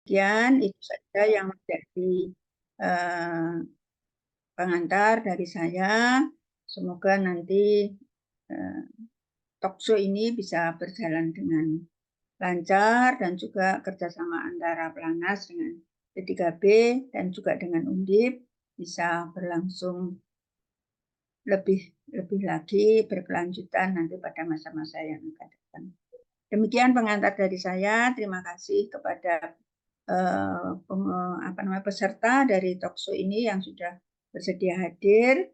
Demikian itu saja yang menjadi pengantar dari saya. Semoga nanti talkshow ini bisa berjalan dengan lancar dan juga kerjasama antara Planas dengan P3B dan juga dengan Undip bisa berlangsung lebih lagi berkelanjutan nanti pada masa-masa yang akan datang. Demikian pengantar dari saya. Terima kasih kepada peserta dari talkshow ini yang sudah bersedia hadir,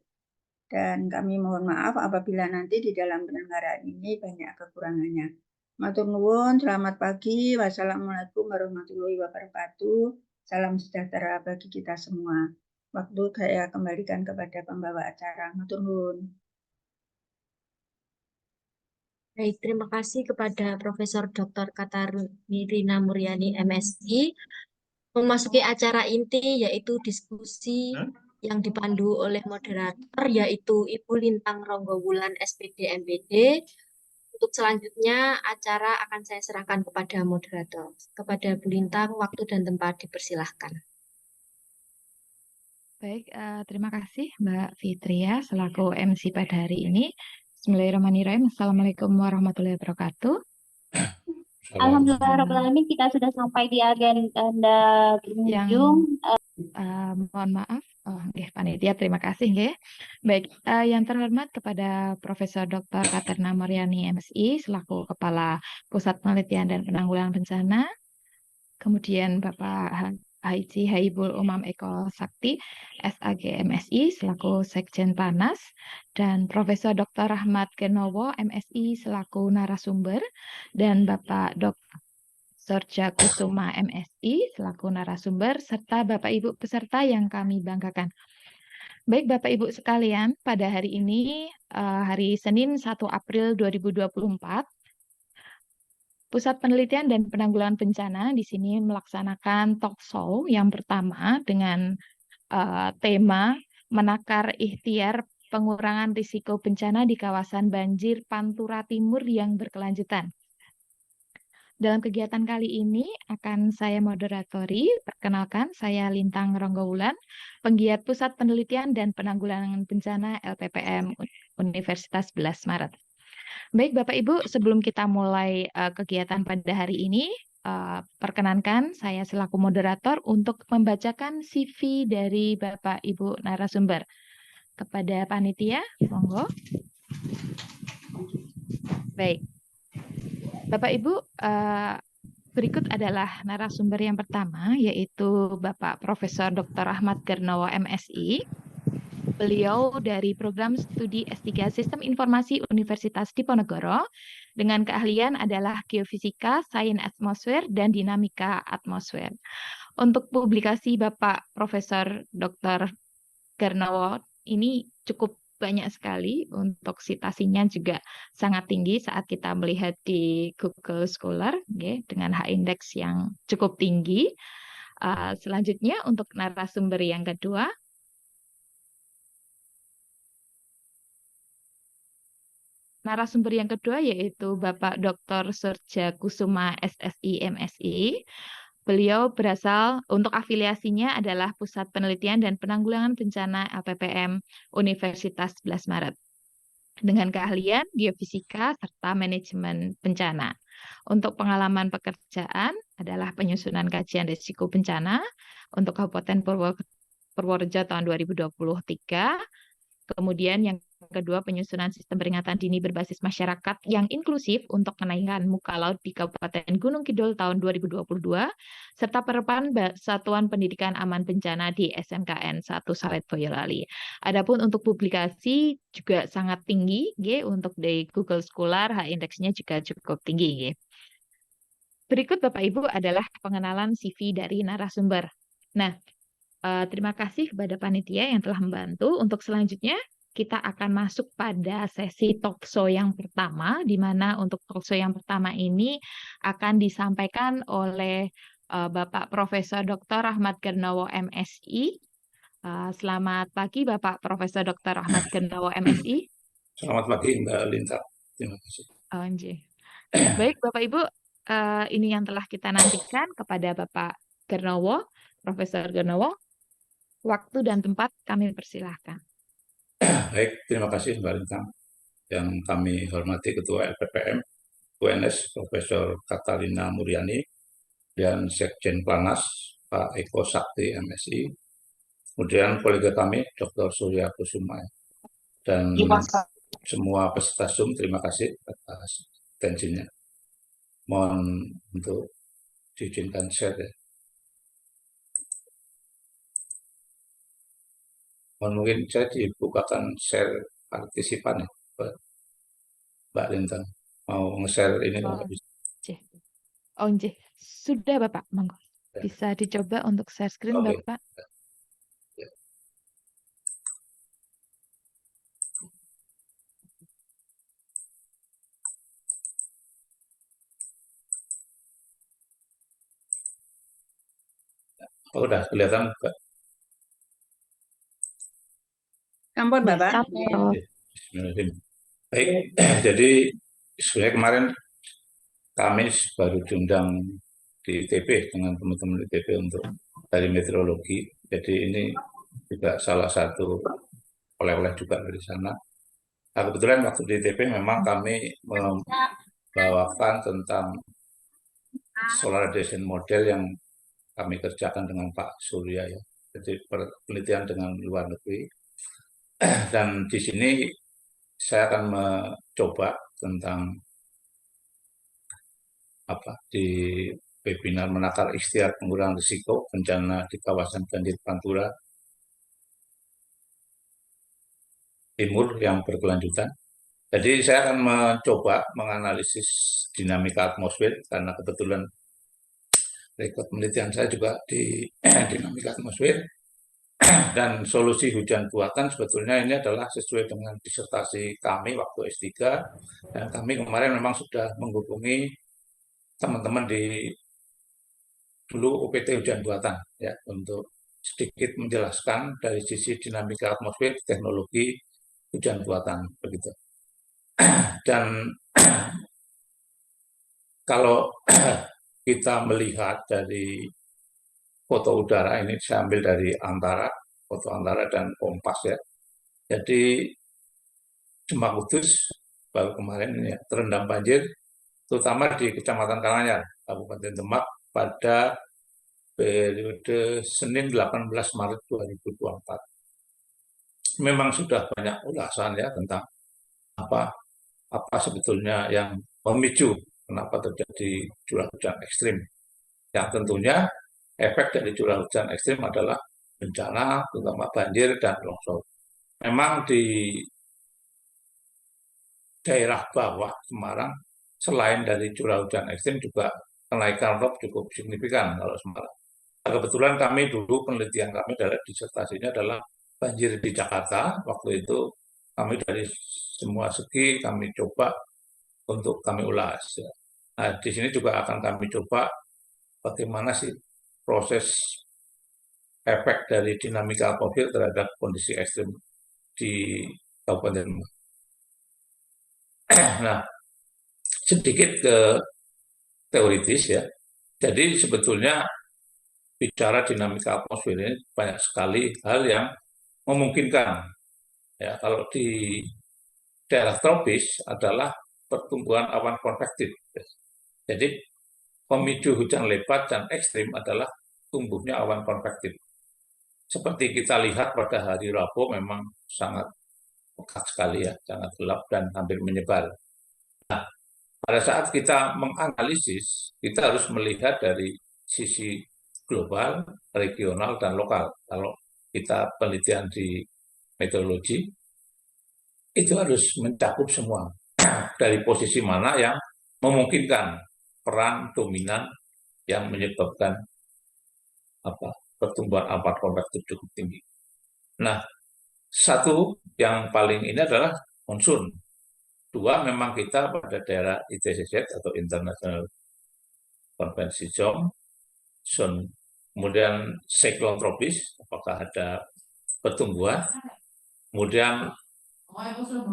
dan kami mohon maaf apabila nanti di dalam penyelenggaraan ini banyak kekurangannya. Matur nuwun, selamat pagi, wassalamualaikum warahmatullahi wabarakatuh, salam sejahtera bagi kita semua. Waktu saya kembalikan kepada pembawa acara. Matur nuwun. Baik, terima kasih kepada Profesor Dr. Katarni Rina Muryani, MSI. Memasuki acara inti yaitu diskusi yang dipandu oleh moderator yaitu Ibu Lintang Ronggowulan SPD MPD. Untuk selanjutnya acara akan saya serahkan kepada moderator. Kepada Bu Lintang, waktu dan tempat dipersilahkan. Baik, terima kasih Mbak Fitria selaku MC pada hari ini. Bismillahirrahmanirrahim. Assalamualaikum warahmatullahi wabarakatuh. Alhamdulillahirrahmanirrahim, kita sudah sampai di agenda pengunjung. Mohon maaf, panitia, terima kasih nggih. Baik, yang terhormat kepada Profesor Dr. Katerna Muryani MSI selaku Kepala Pusat Penelitian dan Penanggulangan Bencana, kemudian Bapak Haji Haibul Umam Eko Sakti, SAG MSI selaku Sekjen Planas, dan Profesor Dr. Rahmat Genowo MSI selaku narasumber, dan Bapak Dr. Sorja Kusuma MSI selaku narasumber, serta Bapak Ibu peserta yang kami banggakan. Baik Bapak Ibu sekalian, pada hari ini, hari Senin 1 April 2024, Pusat Penelitian dan Penanggulangan Bencana di sini melaksanakan talkshow yang pertama dengan tema menakar ikhtiar pengurangan risiko bencana di kawasan banjir Pantura Timur yang berkelanjutan. Dalam kegiatan kali ini akan saya moderatori. Perkenalkan, saya Lintang Ronggowulan, penggiat Pusat Penelitian dan Penanggulangan Bencana LPPM Universitas 11 Maret. Baik Bapak Ibu, sebelum kita mulai kegiatan pada hari ini, perkenankan saya selaku moderator untuk membacakan CV dari Bapak Ibu narasumber. Kepada panitia, monggo. Baik. Bapak Ibu, berikut adalah narasumber yang pertama, yaitu Bapak Profesor Dr. Ahmad Gernowo MSI. Beliau dari Program Studi S3 Sistem Informasi Universitas Diponegoro dengan keahlian adalah Geofisika, Sains Atmosfer, dan Dinamika Atmosfer. Untuk publikasi Bapak Profesor Dr. Gernowo ini cukup banyak sekali, untuk citasinya juga sangat tinggi saat kita melihat di Google Scholar dengan H-index yang cukup tinggi. Selanjutnya untuk narasumber yang kedua, yaitu Bapak Dr. Sorja Kusuma SSI MSI. Beliau berasal, untuk afiliasinya adalah Pusat Penelitian dan Penanggulangan Bencana LPPM Universitas 11 Maret. Dengan keahlian geofisika serta manajemen bencana. Untuk pengalaman pekerjaan adalah penyusunan kajian risiko bencana untuk Kabupaten Purworejo tahun 2023. Kemudian yang kedua, penyusunan sistem peringatan dini berbasis masyarakat yang inklusif untuk kenaikan muka laut di Kabupaten Gunung Kidul tahun 2022, serta penerapan Satuan Pendidikan Aman Bencana di SMKN 1 Salet Boyolali. Adapun untuk publikasi juga sangat tinggi, untuk di Google Scholar, H-index-nya juga cukup tinggi. Berikut Bapak Ibu adalah pengenalan CV dari narasumber. Nah, terima kasih kepada panitia yang telah membantu. Untuk selanjutnya, kita akan masuk pada sesi talkshow yang pertama, di mana untuk talkshow yang pertama ini akan disampaikan oleh Bapak Profesor Dr. Ahmad Gernowo MSI. Selamat pagi Bapak Profesor Dr. Ahmad Gernowo MSI. Selamat pagi Mbak Linta. Terima kasih. Baik Bapak Ibu, ini yang telah kita nantikan kepada Bapak Gernowo. Profesor Gernowo, waktu dan tempat kami persilahkan. Baik, terima kasih Mbak Lintang. Yang kami hormati Ketua LPPM UNS Profesor Katarina Muryani dan Sekjen Planas Pak Eko Sakti MSI. Kemudian kolega kami Dr. Surya Kusuma dan semua peserta Zoom, terima kasih atas atensinya. Mohon untuk diizinkan share ya. Mungkin saya dibukakan share partisipan ya, Mbak Lintang. Mau nge-share ini Oh, nggak bisa? Cih. Oh, nggih. Sudah Bapak, monggo. Ya. Bisa dicoba untuk share screen Oke. Bapak. Ya. Oh, udah kelihatan Mbak? Sampun, Wis Bapak. sampun. Bismillahirrahmanirrahim. Baik, jadi sebenarnya kemarin kami baru diundang di ITB dengan teman-teman ITB untuk dari meteorologi. Jadi ini juga salah satu oleh-oleh juga dari sana. Nah, kebetulan waktu di ITB memang kami membawakan tentang solar radiation model yang kami kerjakan dengan Pak Surya ya. Jadi penelitian dengan luar negeri. Dan di sini saya akan mencoba tentang di webinar menakar ikhtiar pengurangan risiko bencana di kawasan banjir Pantura Timur yang berkelanjutan. Jadi saya akan mencoba menganalisis dinamika atmosfer karena kebetulan rekod penelitian saya juga di dinamika atmosfer dan solusi hujan buatan sebetulnya ini adalah sesuai dengan disertasi kami waktu S3 dan kami kemarin memang sudah menghubungi teman-teman di dulu UPT hujan buatan ya untuk sedikit menjelaskan dari sisi dinamika atmosfer teknologi hujan buatan begitu. Dan kalau kita melihat dari foto udara ini saya ambil dari Antara, foto Antara dan Kompas ya. Jadi Demak Kudus baru kemarin ini ya, terendam banjir terutama di Kecamatan Karanganyar, Kabupaten Demak pada periode Senin 18 Maret 2024. Memang sudah banyak ulasan ya tentang apa sebetulnya yang memicu kenapa terjadi curah hujan ekstrim. Yang tentunya efek dari curah hujan ekstrim adalah bencana, terutama banjir dan longsor. Memang di daerah bawah Semarang, selain dari curah hujan ekstrim juga kenaikan rop cukup signifikan kalau Semarang. Nah, kebetulan kami dulu penelitian kami adalah disertasinya adalah banjir di Jakarta. Waktu itu kami dari semua segi kami coba untuk kami ulas. Ya. Nah, di sini juga akan kami coba bagaimana sih proses efek dari dinamika atmosfer terhadap kondisi ekstrim di Kabupaten. Nah, sedikit ke teoritis ya. Jadi sebetulnya bicara dinamika atmosfer ini banyak sekali hal yang memungkinkan. Ya, kalau di daerah tropis adalah pertumbuhan awan konvektif. Jadi pemicu hujan lebat dan ekstrim adalah tumbuhnya awan konvektif. Seperti kita lihat pada hari Rabu memang sangat pekat sekali ya, sangat gelap dan hampir menyebar. Nah, pada saat kita menganalisis, kita harus melihat dari sisi global, regional, dan lokal. Kalau kita penelitian di meteorologi, itu harus mencakup semua. Dari posisi mana yang memungkinkan peran dominan yang menyebabkan pertumbuhan awan konvektif cukup tinggi. Nah, satu yang paling ini adalah monsun. Dua, memang kita pada daerah ITCZ atau International Convection Zone, kemudian siklon tropis, apakah ada pertumbuhan, kemudian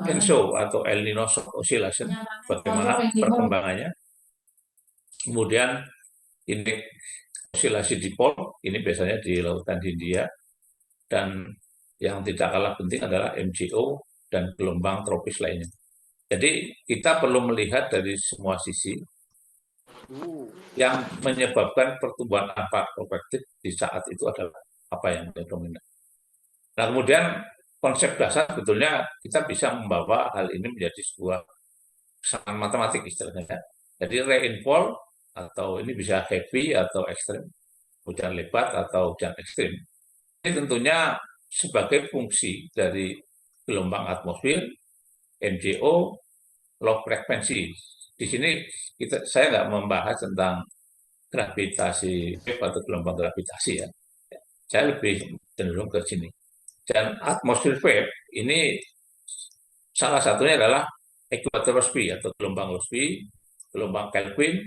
ENSO atau El Nino Oscillation, bagaimana perkembangannya, kemudian indeks osilasi dipol, ini biasanya di Lautan Hindia, dan yang tidak kalah penting adalah MJO dan gelombang tropis lainnya. Jadi kita perlu melihat dari semua sisi yang menyebabkan pertumbuhan awan konvektif di saat itu adalah apa yang dominan. Nah, kemudian konsep dasar sebetulnya kita bisa membawa hal ini menjadi sebuah kesamaan matematik istilahnya. Jadi rainfall atau ini bisa heavy atau ekstrim, hujan lebat atau hujan ekstrim. Ini tentunya sebagai fungsi dari gelombang atmosfer, MJO, low frekuensi. Di sini saya nggak membahas tentang gravitasi wave atau gelombang gravitasi ya. Saya lebih cenderung ke sini. Dan atmosfer wave ini salah satunya adalah equator Rossby atau gelombang Rossby, gelombang Kelvin,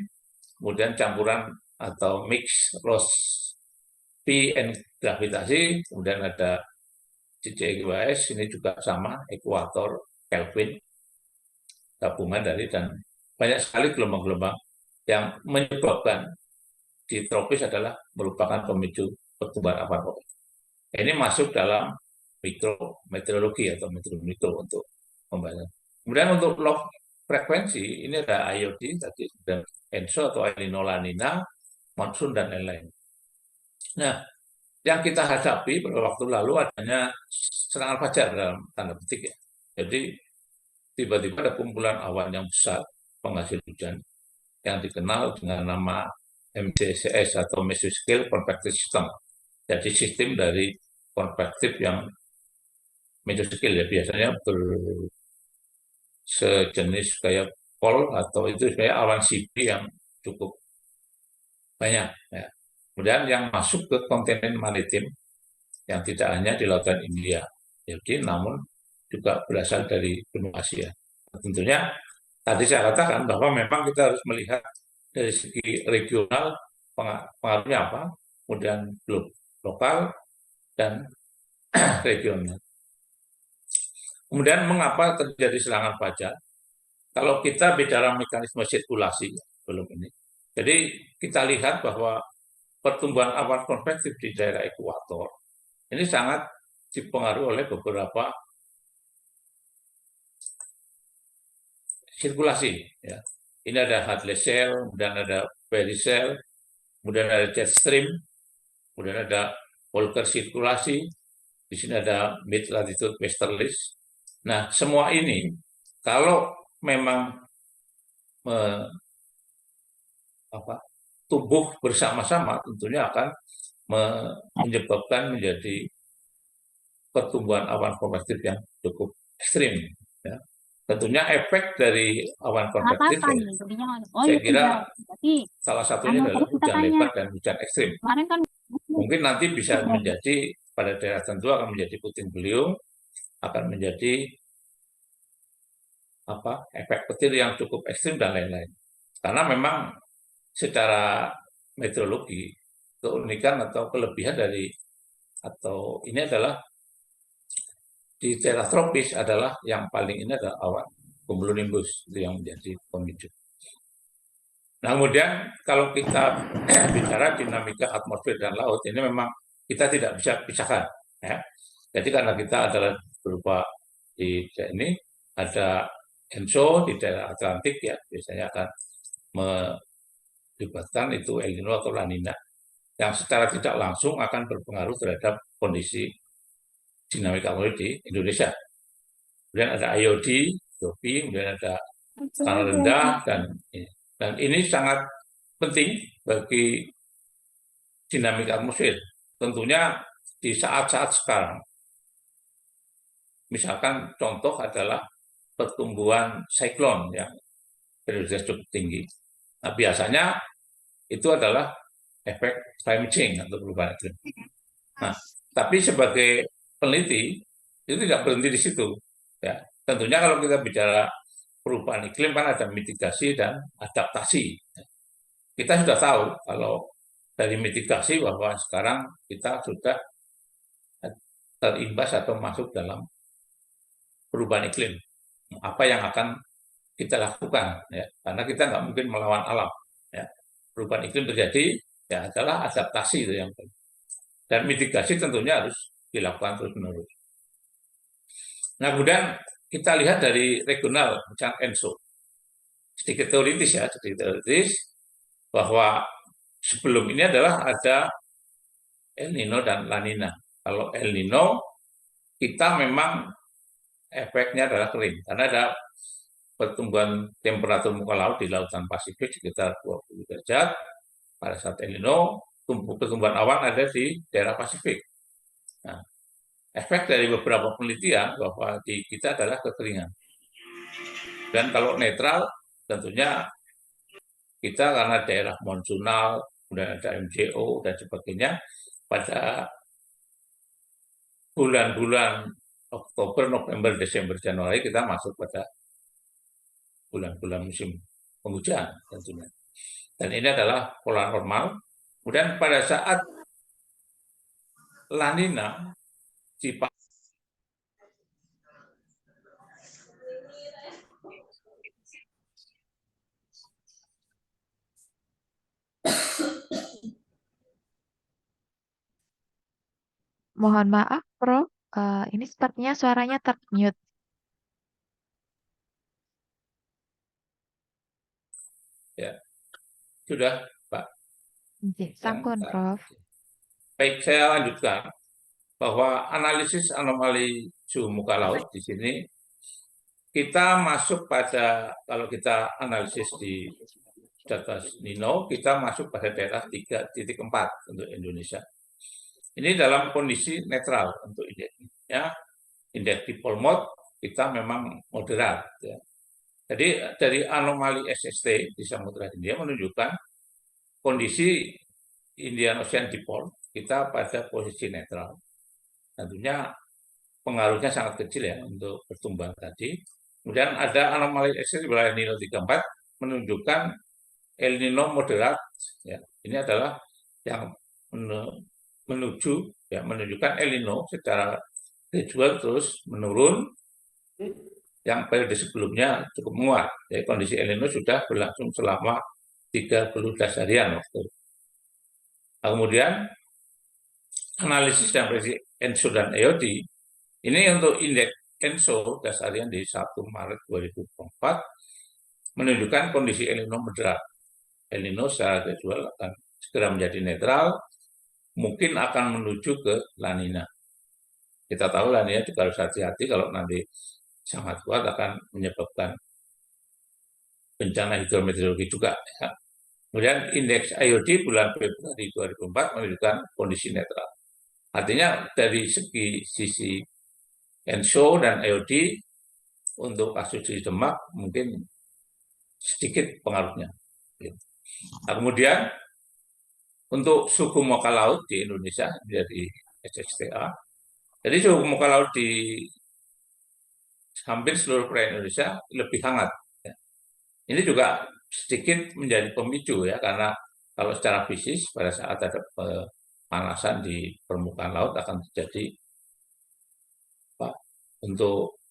kemudian campuran atau mix Rossby and gravitasi, kemudian ada CCXWS, ini juga sama, equator Kelvin, gabungan dari, dan banyak sekali gelombang-gelombang yang menyebabkan di tropis adalah merupakan pemicu pertumbuhan awan konvektif. Ini masuk dalam mikrometeorologi atau mikro untuk membahas. Kemudian untuk low frekuensi, ini ada IOD tadi, dan ENSO atau El Niño La Nina, monsun dan lain-lain. Nah, yang kita hadapi pada waktu lalu adanya serangan fajar dalam tanda petik ya. Jadi tiba-tiba ada kumpulan awan yang besar penghasil hujan yang dikenal dengan nama MCCS atau Mesoscale Convective System. Jadi sistem dari konvektif yang mesoscale ya, biasanya sejenis kayak kol atau itu kayak awan sipi yang cukup banyak. Ya. Kemudian yang masuk ke kontinen maritim yang tidak hanya di Lautan India, jadi namun juga berasal dari benua Asia. Tentunya tadi saya katakan bahwa memang kita harus melihat dari segi regional pengaruhnya apa, kemudian lokal dan regional. Kemudian mengapa terjadi serangan fajar? Kalau kita bicara mekanisme sirkulasi belum ini, jadi kita lihat bahwa pertumbuhan awan konvektif di daerah ekuator ini sangat dipengaruhi oleh beberapa sirkulasi. Ya. Ini ada Hadley cell, kemudian ada Berry cell, kemudian ada jet stream, kemudian ada Volcker sirkulasi, di sini ada mid latitude westerlies. Nah, semua ini kalau memang tumbuh bersama-sama, tentunya akan menyebabkan menjadi pertumbuhan awan konvektif yang cukup ekstrim. Ya. Tentunya efek dari awan konvektif, saya kira salah satunya adalah hujan lebat dan hujan ekstrim. Mungkin nanti bisa menjadi pada daerah tertentu akan menjadi puting beliung, akan menjadi efek petir yang cukup ekstrim dan lain-lain. Karena memang secara meteorologi keunikan atau kelebihan dari atau ini adalah di daerah tropis adalah yang paling ini adalah awan cumulonimbus itu yang menjadi pemicu. Nah, kemudian kalau kita bicara dinamika atmosfer dan laut ini memang kita tidak bisa pisahkan. Ya. Jadi karena kita adalah berupa di ini ada ENSO di daerah Atlantik ya biasanya akan melibatkan itu El Niño atau La Nina yang secara tidak langsung akan berpengaruh terhadap kondisi dinamika atmosfer di Indonesia. Kemudian ada IOD, kemudian ada tekanan rendah dan ini sangat penting bagi dinamika atmosfer. Tentunya di saat-saat sekarang, misalkan contoh adalah pertumbuhan siklon yang perioditas cukup tinggi. Nah, biasanya itu adalah efek climate change atau perubahan iklim. Nah, tapi sebagai peneliti itu tidak berhenti di situ. Ya, tentunya kalau kita bicara perubahan iklim kan ada mitigasi dan adaptasi. Kita sudah tahu kalau dari mitigasi bahwa sekarang kita sudah terimbas atau masuk dalam perubahan iklim. Apa yang akan kita lakukan? Ya, karena kita nggak mungkin melawan alam. Ya. Perubahan iklim terjadi, ya adalah adaptasi itu yang penting. Dan mitigasi tentunya harus dilakukan terus-menerus. Nah, kemudian kita lihat dari regional bencana ENSO. Sedikit teoritis ya, bahwa sebelum ini adalah ada El Nino dan La Nina. Kalau El Nino, kita memang efeknya adalah kering, karena ada pertumbuhan temperatur muka laut di lautan Pasifik sekitar 20 derajat. Pada saat El Nino, pertumbuhan awan ada di daerah Pasifik. Nah, efek dari beberapa penelitian bahwa di kita adalah kekeringan. Dan kalau netral, tentunya kita karena daerah monsunal, kemudian ada MJO dan sebagainya, pada bulan-bulan Oktober, November, Desember, Januari kita masuk pada bulan-bulan musim penghujan tentunya. Dan ini adalah pola normal. Kemudian pada saat La Nina, Mohon maaf, Prof. Ini sepertinya suaranya termute. ya sudah Pak. Sampun, Prof. Baik, saya lanjutkan bahwa analisis anomali suhu muka laut di sini kita masuk pada, kalau kita analisis di data Nino, kita masuk pada daerah 3.4 untuk Indonesia. Ini dalam kondisi netral untuk indeksnya. Indeks dipole mode kita memang moderat. Ya. Jadi dari anomali SST di Samudra Hindia menunjukkan kondisi Indian Ocean dipole kita pada posisi netral. Tentunya pengaruhnya sangat kecil ya untuk pertumbuhan tadi. Kemudian ada anomali SST di wilayah Nino 34 menunjukkan El Nino moderat. Ya. Ini adalah yang menunjukkan El Nino secara gradual terus menurun, yang periode sebelumnya cukup menguat. Jadi kondisi El Nino sudah berlangsung selama 30 harian waktu. Nah, kemudian analisis dan prediksi ENSO dan EOD ini untuk indeks ENSO harian di 1 Maret 2024 menunjukkan kondisi El Nino moderat. El Nino secara gradual akan segera menjadi netral, mungkin akan menuju ke La Nina. Kita tahu La Nina juga harus hati-hati, kalau nanti sangat kuat akan menyebabkan bencana hidrometeorologi juga. Ya. Kemudian indeks IOD bulan Februari 2004 menunjukkan kondisi netral. Artinya dari sisi ENSO dan IOD untuk kasus di Demak mungkin sedikit pengaruhnya. Nah, kemudian untuk suhu muka laut di Indonesia dari SSTA, jadi suhu muka laut di hampir seluruh perairan Indonesia lebih hangat. Ya. Ini juga sedikit menjadi pemicu ya, karena kalau secara fisik pada saat ada pemanasan di permukaan laut akan terjadi untuk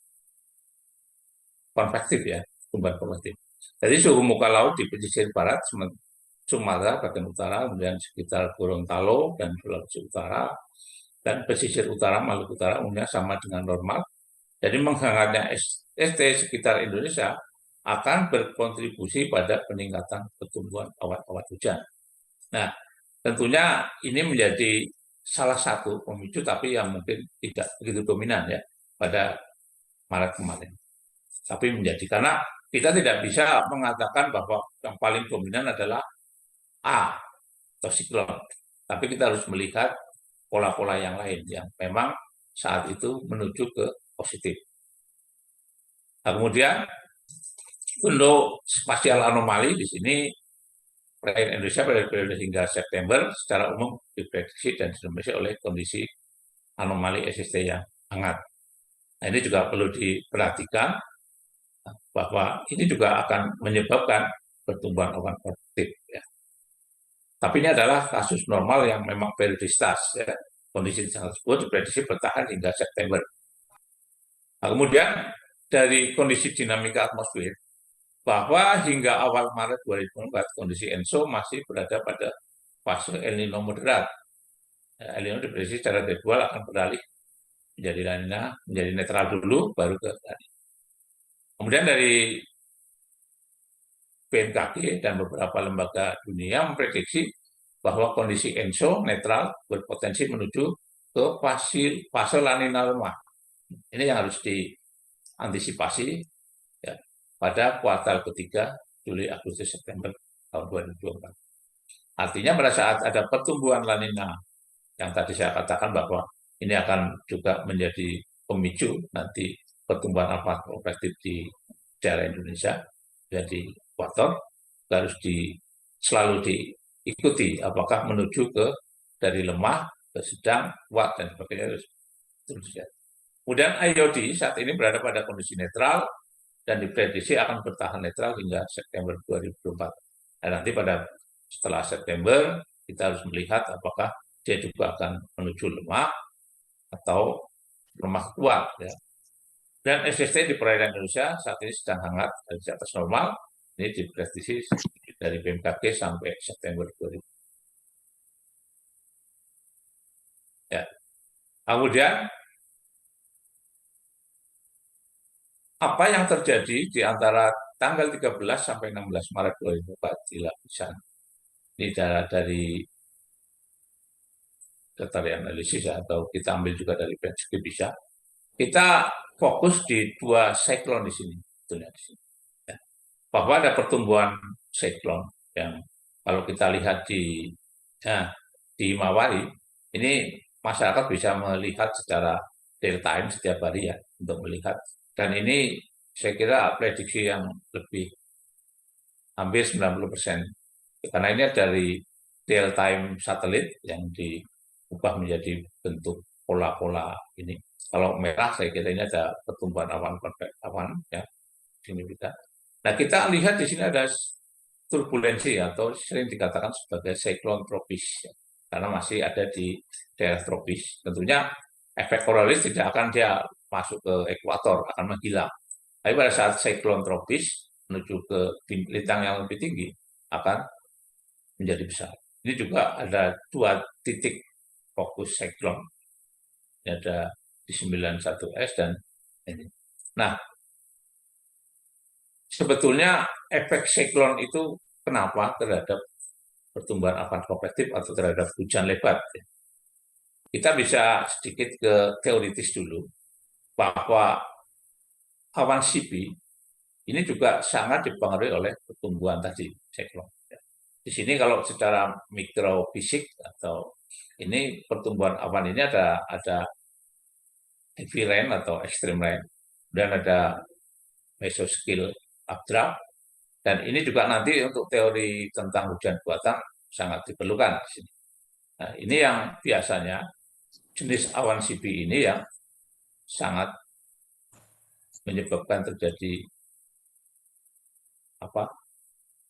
konvektif ya, perubahan konvektif. Jadi suhu muka laut di pesisir barat Sumatera bagian utara, kemudian sekitar Gorontalo dan Sulawesi Utara, dan pesisir utara Maluku Utara umumnya sama dengan normal. Jadi menghangatnya ST sekitar Indonesia akan berkontribusi pada peningkatan pertumbuhan awan-awan hujan. Nah, tentunya ini menjadi salah satu pemicu, tapi yang mungkin tidak begitu dominan ya pada Maret kemarin. Tapi menjadi, karena kita tidak bisa mengatakan bahwa yang paling dominan adalah A atau siklon. Tapi kita harus melihat pola-pola yang lain yang memang saat itu menuju ke positif. Nah, kemudian untuk spasial anomali di sini perairan Indonesia pada periode hingga September secara umum diprediksi dan didominasi oleh kondisi anomali SST yang hangat. Nah, ini juga perlu diperhatikan bahwa ini juga akan menyebabkan pertumbuhan awan positif. Ya. Tapi ini adalah kasus normal yang memang periodisitas. Ya. Kondisi tersebut diprediksi bertahan hingga September. Nah, kemudian dari kondisi dinamika atmosfer, bahwa hingga awal Maret 2024 kondisi ENSO masih berada pada fase El Nino moderat. El Nino diprediksi secara gradual akan beralih menjadi La Nina, menjadi netral dulu, baru ke La Nina. Kemudian dari BMKG dan beberapa lembaga dunia memprediksi bahwa kondisi ENSO netral berpotensi menuju ke fase La Nina lemah. Ini yang harus diantisipasi ya, pada kuartal ketiga Juli, Agustus, September tahun 2024. Artinya pada saat ada pertumbuhan La Nina yang tadi saya katakan bahwa ini akan juga menjadi pemicu nanti pertumbuhan awan konvektif di daerah Indonesia, jadi ekuator, harus selalu diikuti apakah menuju ke dari lemah ke sedang, kuat, dan sebagainya. Kemudian IOD saat ini berada pada kondisi netral dan diprediksi akan bertahan netral hingga September 2024. Dan nanti setelah September kita harus melihat apakah dia juga akan menuju lemah atau lemah kuat. Ya. Dan SST di perairan Indonesia saat ini sedang hangat dan di atas normal. Ini diprediksi dari BMKG sampai September 2024. Ya. Kemudian apa yang terjadi di antara tanggal 13 sampai 16 Maret 2024 di lapisan ini dari data analisis atau kita ambil juga dari BMKG bisa. Kita fokus di dua siklon di sini, betulnya di sini. Ya. Bahwa ada pertumbuhan siklon yang kalau kita lihat di Himawari, ini masyarakat bisa melihat secara real time setiap hari ya untuk melihat. Dan ini saya kira prediksi yang lebih hampir 90%. Karena ini dari real time satelit yang diubah menjadi bentuk pola-pola ini. Kalau merah saya kira ini ada pertumbuhan awan ya sini kita. Nah kita lihat di sini ada turbulensi atau sering dikatakan sebagai siklon tropis ya, karena masih ada di daerah tropis. Tentunya efek koronavirus tidak akan dia masuk ke ekuator, akan menghilang. Tapi pada saat siklon tropis menuju ke lintang yang lebih tinggi akan menjadi besar. Ini juga ada dua titik fokus siklon. Ini ada di 91S dan ini. Nah, sebetulnya efek siklon itu kenapa terhadap pertumbuhan awan konvektif atau terhadap hujan lebat. Kita bisa sedikit ke teoritis dulu, bahwa awan CP ini juga sangat dipengaruhi oleh pertumbuhan tadi, siklon. Di sini kalau secara mikrofisik atau ini pertumbuhan awan ini ada heavy rain atau extreme rain, dan ada mesoscale updraft, dan ini juga nanti untuk teori tentang hujan buatan sangat diperlukan di sini. Nah, ini yang biasanya jenis awan CP ini yang sangat menyebabkan terjadi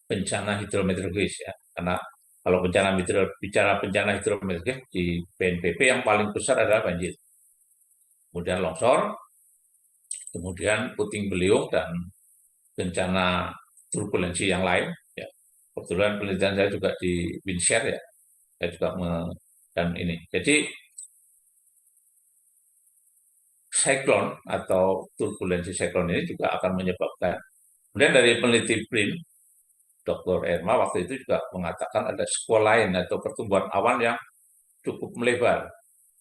bencana hidrometeorologis ya. Karena kalau bicara bencana hidrometeorologis di BNPB yang paling besar adalah banjir. Kemudian longsor, kemudian puting beliung dan bencana turbulensi yang lain ya. Kebetulan penelitian saya juga di Windshare ya. Saya juga dan ini. Jadi siklon atau turbulensi siklon ini juga akan menyebabkan. Kemudian dari peneliti BRIN, Dr. Erma waktu itu juga mengatakan ada squall line atau pertumbuhan awan yang cukup melebar.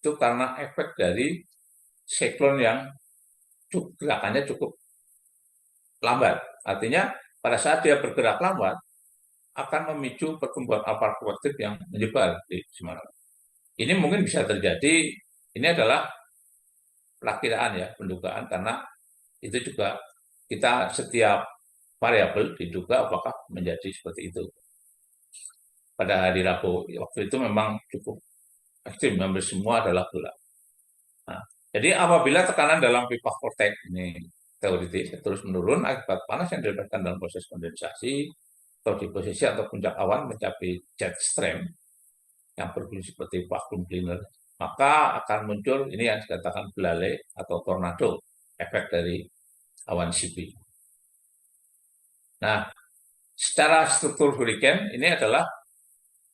Itu karena efek dari siklon yang gerakannya cukup lambat. Artinya pada saat dia bergerak lambat akan memicu pertumbuhan awan konvektif yang menyebar di Semarang. Ini mungkin bisa terjadi, ini adalah perakiraan ya, pendugaan, karena itu juga kita setiap variabel diduga apakah menjadi seperti itu. Pada hari Rabu waktu itu memang cukup ekstrim, hampir semua adalah gelap. Nah, jadi apabila tekanan dalam pipa vortex ini teoritis terus menurun akibat panas yang didapatkan dalam proses kondensasi atau di posisi atau puncak awan mencapai jet stream yang berfungsi seperti vacuum cleaner, maka akan muncul ini yang dikatakan belalai atau tornado, efek dari awan CP. Nah, secara struktur hurricane ini adalah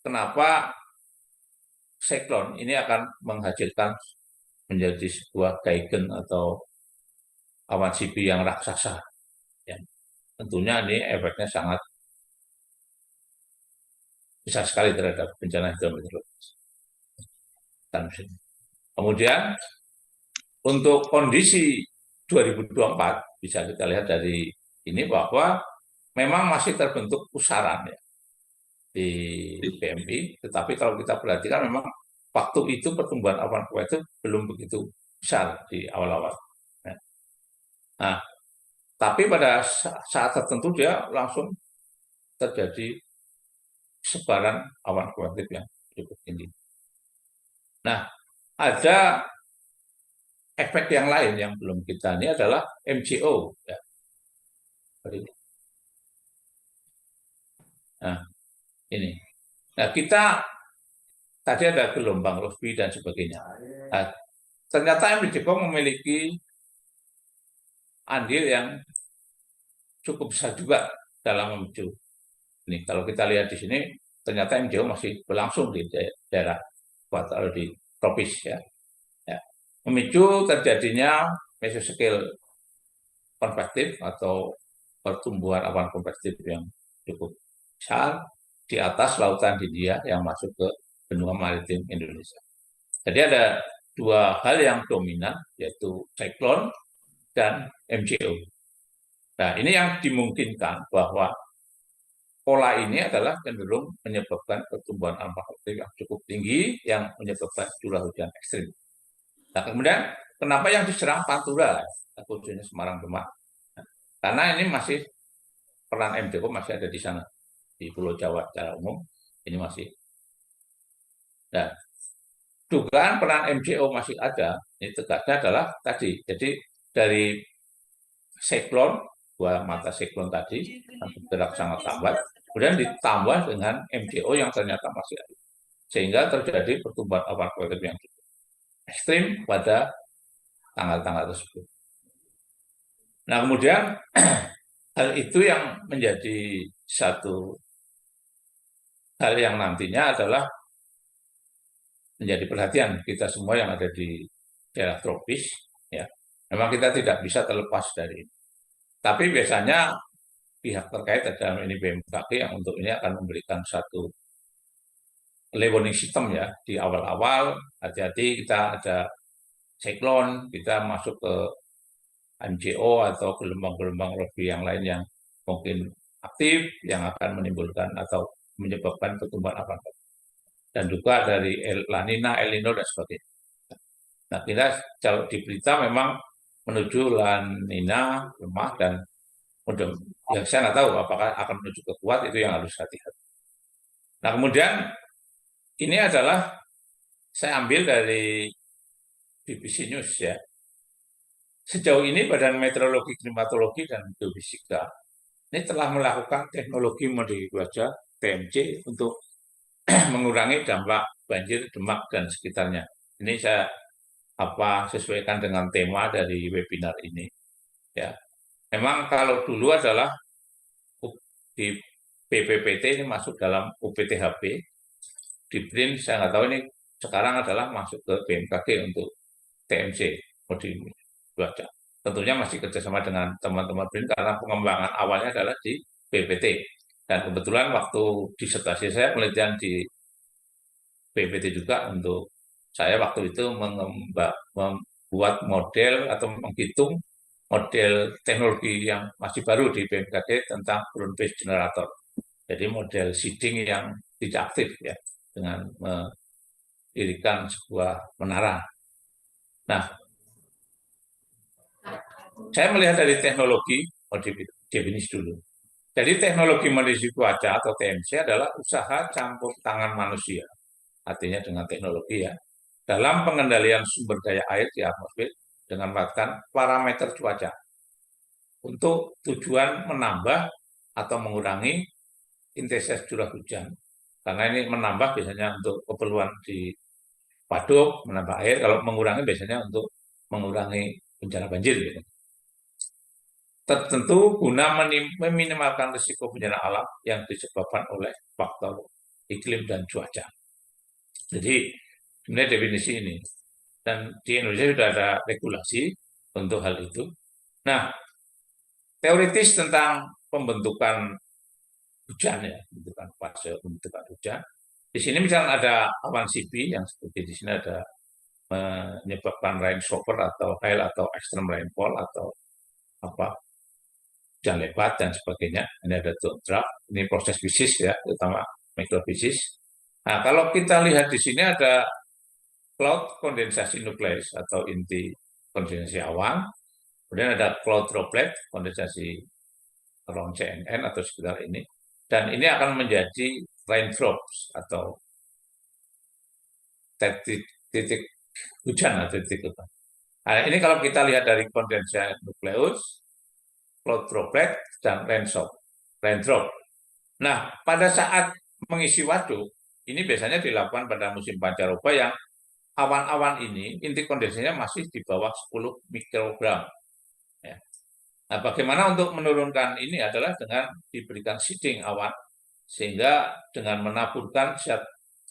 kenapa siklon ini akan menghasilkan menjadi sebuah daigen atau awan sipi yang raksasa. Ya. Tentunya ini efeknya sangat besar sekali terhadap bencana hidrometeorologis. Kemudian untuk kondisi 2024 bisa kita lihat dari ini bahwa memang masih terbentuk pusaran ya, di BMI, tetapi kalau kita perhatikan memang waktu itu pertumbuhan awan panas itu belum begitu besar di awal-awal. Nah, tapi pada saat tertentu dia langsung terjadi sebaran awan kuantif yang cukup tinggi. Nah, ada efek yang lain yang belum kita ini adalah MJO. Ya. Nah, ini. Nah, kita tadi ada gelombang Rossby dan sebagainya. Nah, ternyata MJO memiliki andil yang cukup besar juga dalam memicu. Ini kalau kita lihat di sini, ternyata MJO masih berlangsung di daerah ekuator di tropis ya. Ya. Memicu terjadinya mesoscale konvektif atau pertumbuhan awan konvektif yang cukup besar di atas lautan Hindia yang masuk ke benua maritim Indonesia. Jadi ada dua hal yang dominan, yaitu siklon dan MJO. Nah, ini yang dimungkinkan bahwa pola ini adalah cenderung menyebabkan pertumbuhan awan konvektif yang cukup tinggi yang menyebabkan curah hujan ekstrim. Nah, kemudian kenapa yang diserang Pantura, khususnya Semarang Demak? Nah, karena ini masih peran MJO masih ada di sana, di Pulau Jawa secara umum ini masih. Nah, dugaan peran MJO masih ada, ini tegasnya adalah tadi. Jadi dari siklon, dua mata siklon tadi yang bergerak sangat lambat, kemudian ditambah dengan MJO yang ternyata masih ada, sehingga terjadi pertumbuhan awan konvektif yang cukup ekstrim pada tanggal-tanggal tersebut. Nah, kemudian hal itu yang menjadi satu hal yang nantinya adalah menjadi perhatian kita semua yang ada di daerah tropis. Ya, memang kita tidak bisa terlepas dari ini. Tapi biasanya pihak terkait dalam ini BMKG yang untuk ini akan memberikan satu warning system ya di awal-awal. Hati-hati kita ada siklon, kita masuk ke MJO atau gelombang-gelombang Rossby yang lain yang mungkin aktif yang akan menimbulkan atau menyebabkan pertumbuhan awan dan juga dari La Nina, El Nino dan sebagainya. Nah, kita kalau di berita memang menuju La Nina lemah dan yang saya nggak tahu apakah akan menuju ke kuat, itu yang harus hati-hati. Nah, kemudian ini adalah saya ambil dari BBC News ya. Sejauh ini Badan Meteorologi, Klimatologi, dan Geofisika ini telah melakukan teknologi model cuaca TMC untuk mengurangi dampak banjir Demak dan sekitarnya. Ini saya sesuaikan dengan tema dari webinar ini. Ya, memang kalau dulu adalah di BPPT ini masuk dalam UPTHP, di BRIN saya nggak tahu ini sekarang adalah masuk ke BMKG untuk TMC model cuaca. Tentunya masih kerjasama dengan teman-teman BRIN karena pengembangan awalnya adalah di BPT. Dan kebetulan waktu disertasi saya penelitian di BPT juga untuk saya waktu itu membuat model atau menghitung model teknologi yang masih baru di BMKG tentang ground based generator. Jadi model seeding yang tidak aktif ya dengan mendirikan sebuah menara. Nah, saya melihat dari teknologi definisi dulu. Jadi teknologi mendiskusi cuaca atau TMC adalah usaha campur tangan manusia, artinya dengan teknologi ya, dalam pengendalian sumber daya air di atmosfer dengan menerapkan parameter cuaca untuk tujuan menambah atau mengurangi intensitas curah hujan. Karena ini menambah biasanya untuk keperluan di waduk, menambah air, kalau mengurangi biasanya untuk mengurangi bencana banjir. Gitu. Tertentu guna meminimalkan risiko bencana alam yang disebabkan oleh faktor iklim dan cuaca. Jadi sebenarnya definisi ini. Dan di Indonesia sudah ada regulasi untuk hal itu. Nah, teoritis tentang pembentukan hujan ya, pembentukan fase pembentukan hujan. Di sini misalnya ada awan CP yang seperti di sini ada menyebabkan rain shower atau hail atau extreme rainfall atau apa hujan lebat dan sebagainya. Ini ada draft, ini proses fisis ya, terutama mikrofisis. Nah, kalau kita lihat di sini ada cloud kondensasi nukleus atau inti kondensasi awan, kemudian ada cloud droplet kondensasi around CNN atau sekitar ini, dan ini akan menjadi raindrops atau titik hujan atau titik hujan. Nah, ini kalau kita lihat dari kondensasi nukleus, cloud droplet, dan raindrop. Nah, pada saat mengisi waduk, ini biasanya dilakukan pada musim pancaroba yang awan-awan ini, inti kondensasinya masih di bawah 10 mikrogram. Ya. Nah, bagaimana untuk menurunkan ini adalah dengan diberikan seeding awan, sehingga dengan menaburkan zat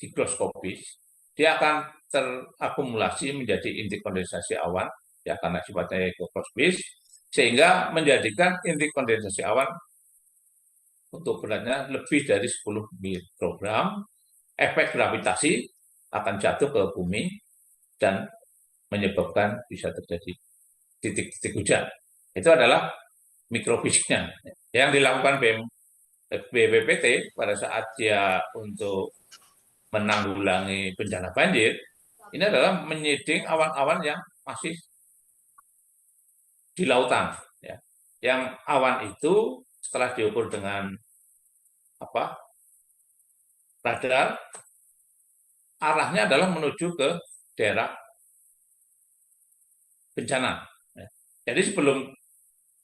higroskopis, dia akan terakumulasi menjadi inti kondensasi awan, ya karena sifatnya higroskopis, sehingga menjadikan inti kondensasi awan untuk beratnya lebih dari 10 mikrogram, efek gravitasi akan jatuh ke bumi dan menyebabkan bisa terjadi titik-titik hujan. Itu adalah mikrofisiknya. Yang dilakukan BPPT pada saat dia untuk menanggulangi bencana banjir, ini adalah menyeding awan-awan yang masih di lautan. Ya. Yang awan itu setelah diukur dengan radar, arahnya adalah menuju ke daerah bencana. Ya. Jadi sebelum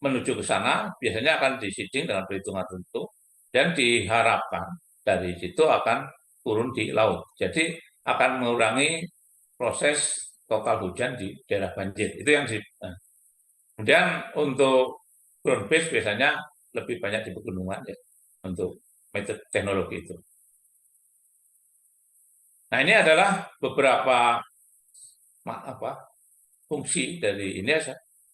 menuju ke sana, biasanya akan diseeding dengan perhitungan tertentu, dan diharapkan dari situ akan turun di laut. Jadi akan mengurangi proses total hujan di daerah banjir. Itu yang kemudian untuk ground base biasanya lebih banyak di pegunungan ya, untuk metode teknologi itu. Nah, ini adalah beberapa fungsi dari ini.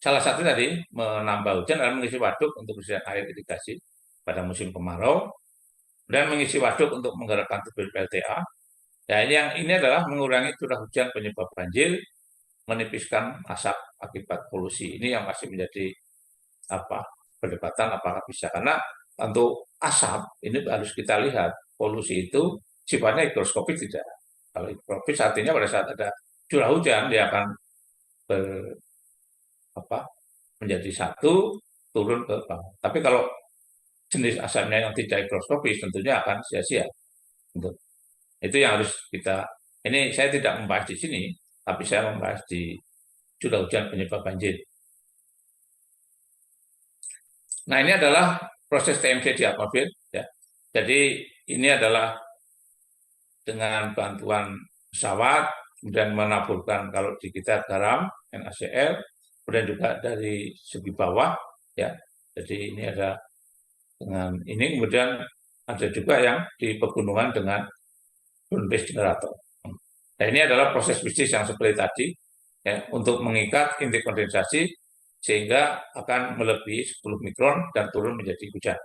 Salah satu tadi menambah hujan adalah mengisi waduk untuk persediaan air irigasi pada musim kemarau, dan mengisi waduk untuk menggerakkan turbin PLTA. Ya, ini adalah mengurangi curah hujan penyebab banjir, menipiskan asap akibat polusi. Ini yang masih menjadi perdebatan apakah bisa, karena untuk asap ini harus kita lihat polusi itu sifatnya higroskopik tidak. Kalau higroskopik artinya pada saat ada curah hujan dia akan menjadi satu turun ke bawah. Tapi kalau jenis asapnya yang tidak higroskopis tentunya akan sia-sia. Itu yang harus kita. Ini saya tidak membahas di sini, tapi saya membahas di curah hujan penyebab banjir. Nah, ini adalah proses TMC di atmosfer. Ya. Jadi ini adalah dengan bantuan pesawat, kemudian menaburkan kalau di kita garam, NaCl, kemudian juga dari segi bawah, ya. Jadi ini ada dengan ini, kemudian ada juga yang di pegunungan dengan ground base generator. Nah, ini adalah proses bisnis yang seperti tadi, ya, untuk mengikat inti kondensasi sehingga akan melebihi 10 mikron dan turun menjadi hujan.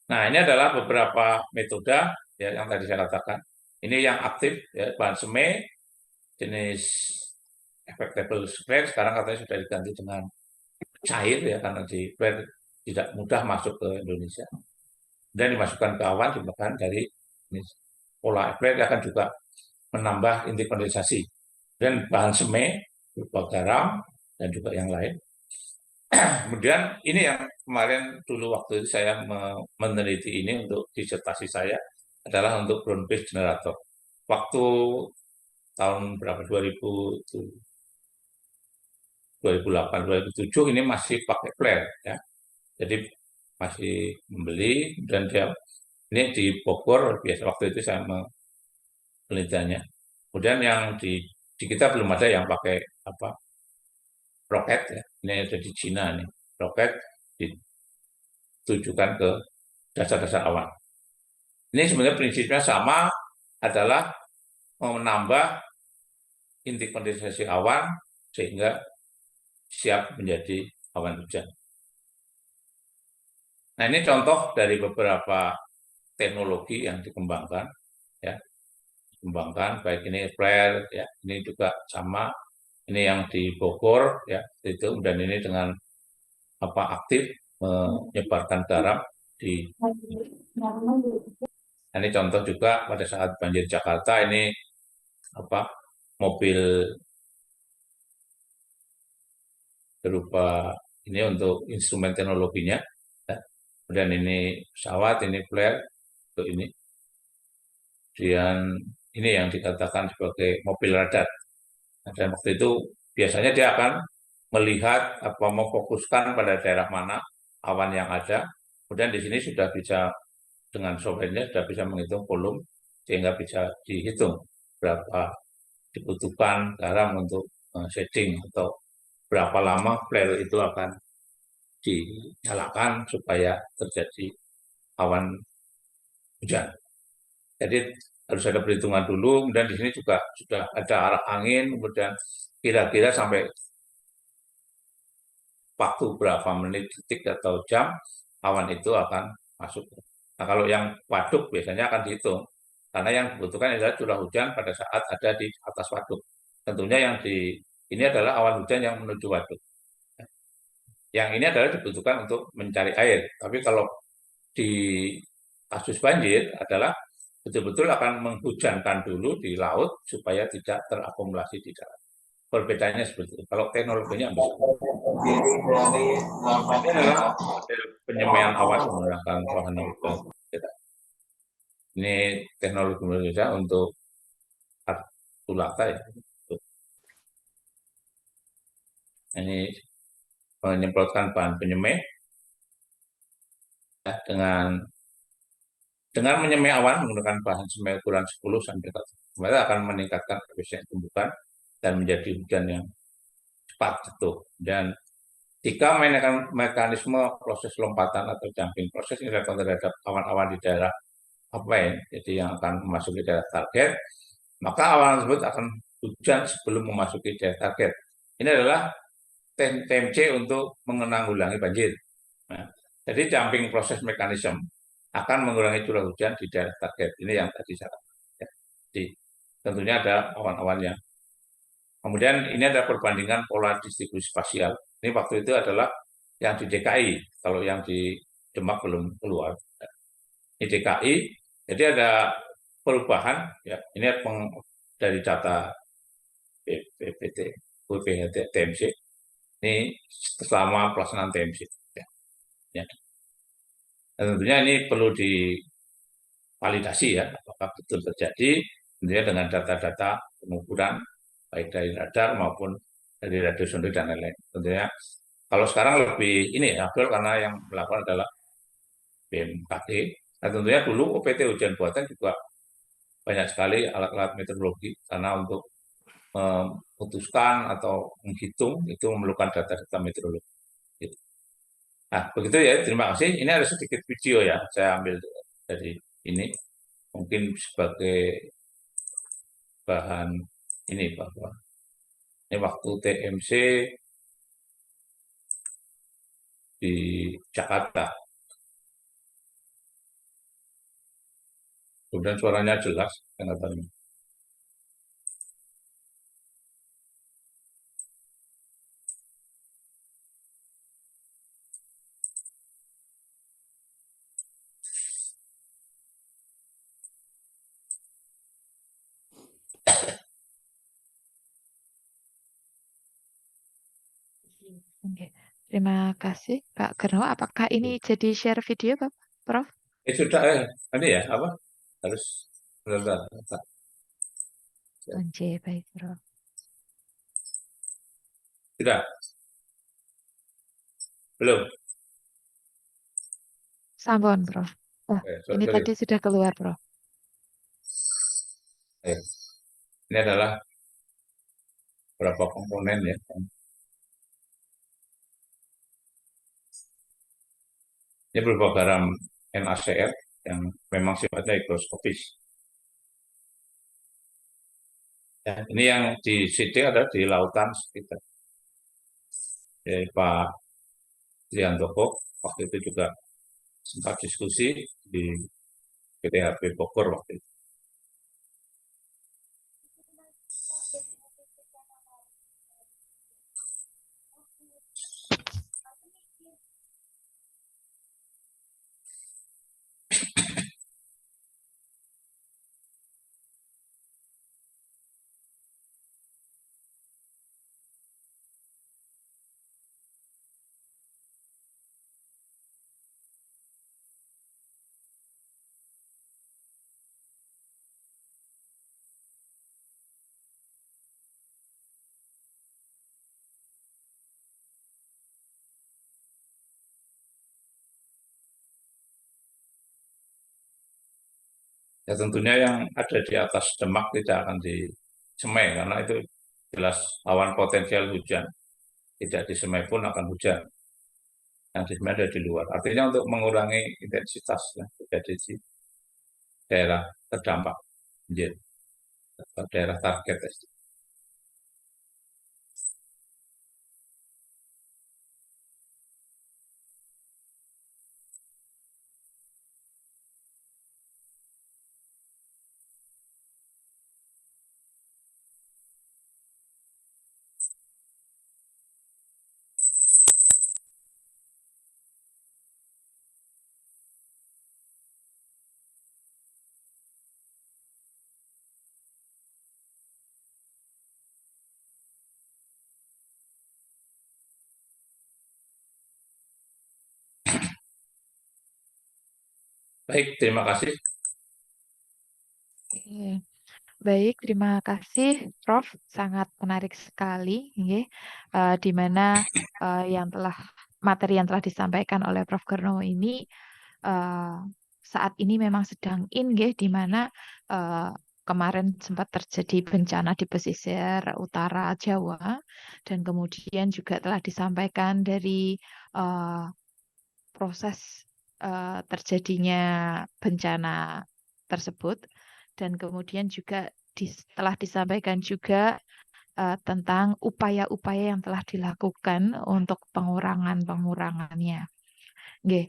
Nah, ini adalah beberapa metode ya, yang tadi saya katakan. Ini yang aktif, ya, bahan semai, jenis effectable flare, sekarang katanya sudah diganti dengan cair, ya, karena di flare tidak mudah masuk ke Indonesia. Dan dimasukkan ke awan, bahkan dari pola flare akan juga menambah inti kondensasi. Dan bahan semai, berupa garam, dan juga yang lain. Kemudian ini yang kemarin dulu waktu itu saya meneliti ini untuk disertasi saya adalah untuk ground base generator. Waktu tahun berapa 2008 2007 ini masih pakai flare ya. Jadi masih membeli, dan dia ini di Bogor biasa waktu itu saya penelitiannya. Kemudian yang di kita belum ada yang pakai roket ya. Ini ada di Cina nih. Roket ditujukan ke dasar-dasar awan. Ini sebenarnya prinsipnya sama, adalah menambah inti kondensasi awan sehingga siap menjadi awan hujan. Nah, ini contoh dari beberapa teknologi yang dikembangkan, ya, baik ini flare, ya, ini juga sama, ini yang di Bogor, ya, itu, dan ini dengan aktif menyebarkan garam di. Ini contoh juga pada saat banjir Jakarta, ini mobil berupa ini untuk instrumen teknologinya, ya. Kemudian ini pesawat, ini flare, untuk ini. Kemudian ini yang dikatakan sebagai mobil radar. Nah, dan waktu itu biasanya dia akan melihat memfokuskan pada daerah mana awan yang ada. Kemudian di sini sudah bisa dengan software-nya sudah bisa menghitung volume sehingga bisa dihitung berapa dibutuhkan garam untuk shading atau berapa lama flare itu akan dinyalakan supaya terjadi awan hujan. Jadi harus ada perhitungan dulu, kemudian di sini juga sudah ada arah angin, kemudian kira-kira sampai waktu berapa menit, detik, atau jam awan itu akan masuk. Nah, kalau yang waduk biasanya akan dihitung, karena yang dibutuhkan adalah curah hujan pada saat ada di atas waduk. Tentunya yang ini adalah awan hujan yang menuju waduk. Yang ini adalah dibutuhkan untuk mencari air. Tapi kalau di kasus banjir adalah betul-betul akan menghujankan dulu di laut supaya tidak terakumulasi di darat. Perbedaannya seperti itu. Kalau teknologinya bisa. Ini adalah penyemaian awan menggunakan wahana udara. Ini teknologi Indonesia untuk tulata, ya. Ini menyemprotkan bahan penyemai, ya, dengan menyemai awan menggunakan bahan semai ukuran 10 sampai 100. Mereka akan meningkatkan efisiensi tumbukan dan menjadi hujan yang cepat jatuh. Dan jika mekanisme proses lompatan atau jumping proses ini dilakukan terhadap awan-awan di daerah jadi yang akan memasuki daerah target, maka awan tersebut akan hujan sebelum memasuki daerah target. Ini adalah TMC untuk menanggulangi banjir. Nah, jadi jumping proses mekanisme akan mengurangi curah hujan di daerah target. Ini yang tadi saya katakan. Ya. Jadi tentunya ada awan-awannya. Kemudian ini ada perbandingan pola distribusi spasial. Ini waktu itu adalah yang di DKI, kalau yang di Demak belum keluar. Ini DKI, jadi ada perubahan, ya. Ini dari data BPT, TMC. Ini selama pelaksanaan TMC. Ya. Ya. Dan tentunya ini perlu divalidasi, ya, apakah betul terjadi, tentunya dengan data-data pengukuran baik dari radar maupun dari radiosonik dan lain-lain. Tentunya kalau sekarang lebih ini aktual karena yang melakukan adalah BMKG. Nah, tentunya dulu OPT hujan buatan juga banyak sekali alat-alat meteorologi karena untuk memutuskan atau menghitung itu memerlukan data-data meteorologi. Gitu. Nah, begitu ya. Terima kasih. Ini ada sedikit video, ya. Saya ambil dari ini mungkin sebagai bahan ini bahwa ini waktu TMC di Jakarta. Kemudian suaranya jelas, katanya. Oke. Terima kasih, Pak Gerno. Apakah ini jadi share video, Pak Prof? Sudah, ini ya, harus benar. Oke, baik, Prof. Sudah? Belum? Sampun, Prof. Oh, ini Sorry. tadi sudah keluar, Prof. Ini adalah beberapa komponen, ya. Ini berupa garam NaCl, yang memang sifatnya higroskopis. Ya, ini yang di sidik ada di lautan sekitar. Ya, Pak Triantoko waktu itu juga sempat diskusi di PTHB Bogor waktu itu. Ya tentunya yang ada di atas Demak tidak akan di Semai karena itu jelas awan potensial hujan. Tidak di Semai pun akan hujan. Yang di Semai ada di luar. Artinya untuk mengurangi intensitas ya, terjadi di daerah terdampak banjir atau daerah target. Baik, terima kasih. Oke. Baik, terima kasih Prof. Sangat menarik sekali, nggih. Di mana materi yang telah disampaikan oleh Prof. Gerno ini eh, saat ini memang sedang nggih, di mana kemarin sempat terjadi bencana di pesisir utara Jawa, dan kemudian juga telah disampaikan dari eh, proses terjadinya bencana tersebut, dan kemudian juga telah disampaikan juga tentang upaya-upaya yang telah dilakukan untuk pengurangannya. Nggih.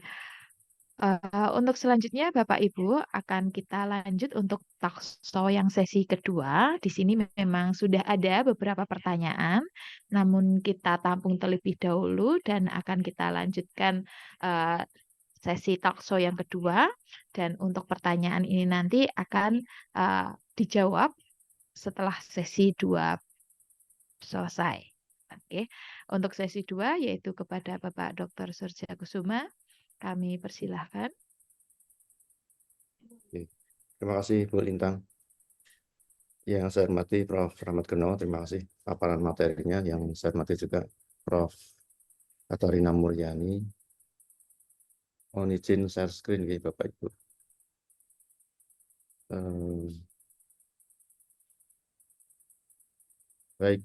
Untuk selanjutnya Bapak Ibu akan kita lanjut untuk talkshow yang sesi kedua. Di sini memang sudah ada beberapa pertanyaan, namun kita tampung terlebih dahulu dan akan kita lanjutkan uh, sesi talkshow yang kedua. Dan untuk pertanyaan ini nanti akan dijawab setelah sesi 2 selesai. Oke. Untuk sesi 2 yaitu kepada Bapak Dr. Surja Kusuma. Kami persilahkan. Oke. Terima kasih Bu Lintang. Yang saya hormati Prof. Rahmat Gerno, terima kasih paparan materinya. Yang saya hormati juga Prof. Katarina Muryani. Mohon izin share screen ya Bapak Ibu. Baik,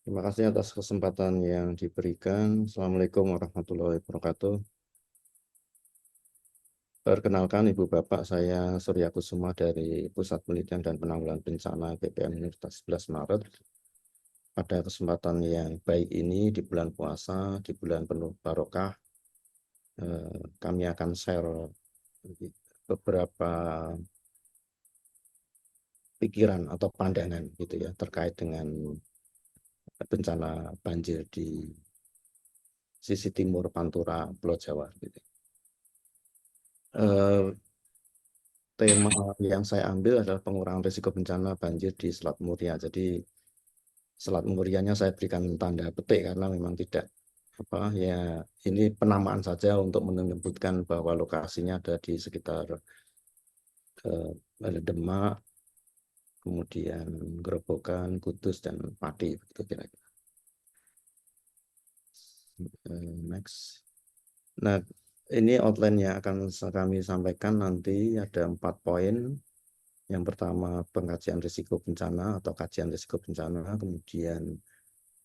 terima kasih atas kesempatan yang diberikan. Assalamualaikum warahmatullahi wabarakatuh. Perkenalkan Ibu Bapak, saya Surya Kusuma dari Pusat Penelitian dan Penanggulangan Bencana BPM Universitas 11 Maret. Pada kesempatan yang baik ini di bulan puasa, di bulan penuh barokah, kami akan share beberapa pikiran atau pandangan gitu ya terkait dengan bencana banjir di sisi timur Pantura, Pulau Jawa. Gitu. Tema yang saya ambil adalah pengurangan risiko bencana banjir di Selat Muria. Jadi Selat Murianya saya berikan tanda petik karena memang tidak ya ini penamaan saja untuk menyebutkan bahwa lokasinya ada di sekitar Demak, kemudian Gerobokan, Kudus, dan Pati. Begitu kira-kira. Next. Nah, ini outline yang akan kami sampaikan nanti ada 4 poin. Yang pertama pengkajian risiko bencana atau kajian risiko bencana, kemudian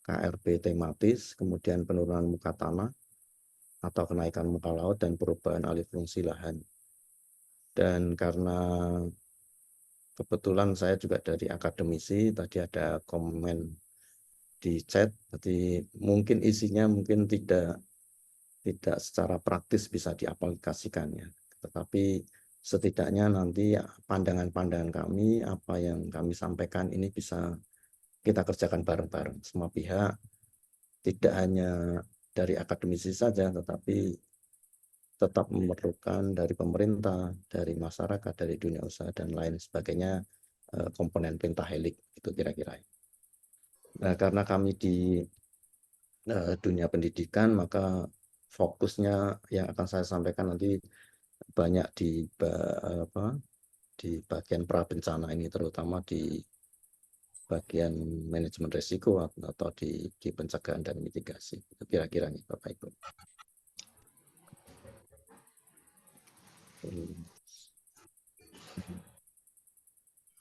KRB tematis, kemudian penurunan muka tanah, atau kenaikan muka laut dan perubahan alih fungsi lahan. Dan karena kebetulan saya juga dari akademisi, tadi ada komen di chat, jadi mungkin isinya mungkin tidak secara praktis bisa diaplikasikan ya. Tetapi setidaknya nanti pandangan-pandangan kami, apa yang kami sampaikan ini bisa kita kerjakan bareng-bareng semua pihak, tidak hanya dari akademisi saja, tetapi tetap memerlukan dari pemerintah, dari masyarakat, dari dunia usaha, dan lain sebagainya, komponen pentahelik, itu kira-kira. Nah, karena kami di dunia pendidikan, maka fokusnya yang akan saya sampaikan nanti banyak di bagian pra-bencana ini, terutama di bagian manajemen risiko atau di pencegahan dan mitigasi. Itu kira-kira nih Bapak Ibu.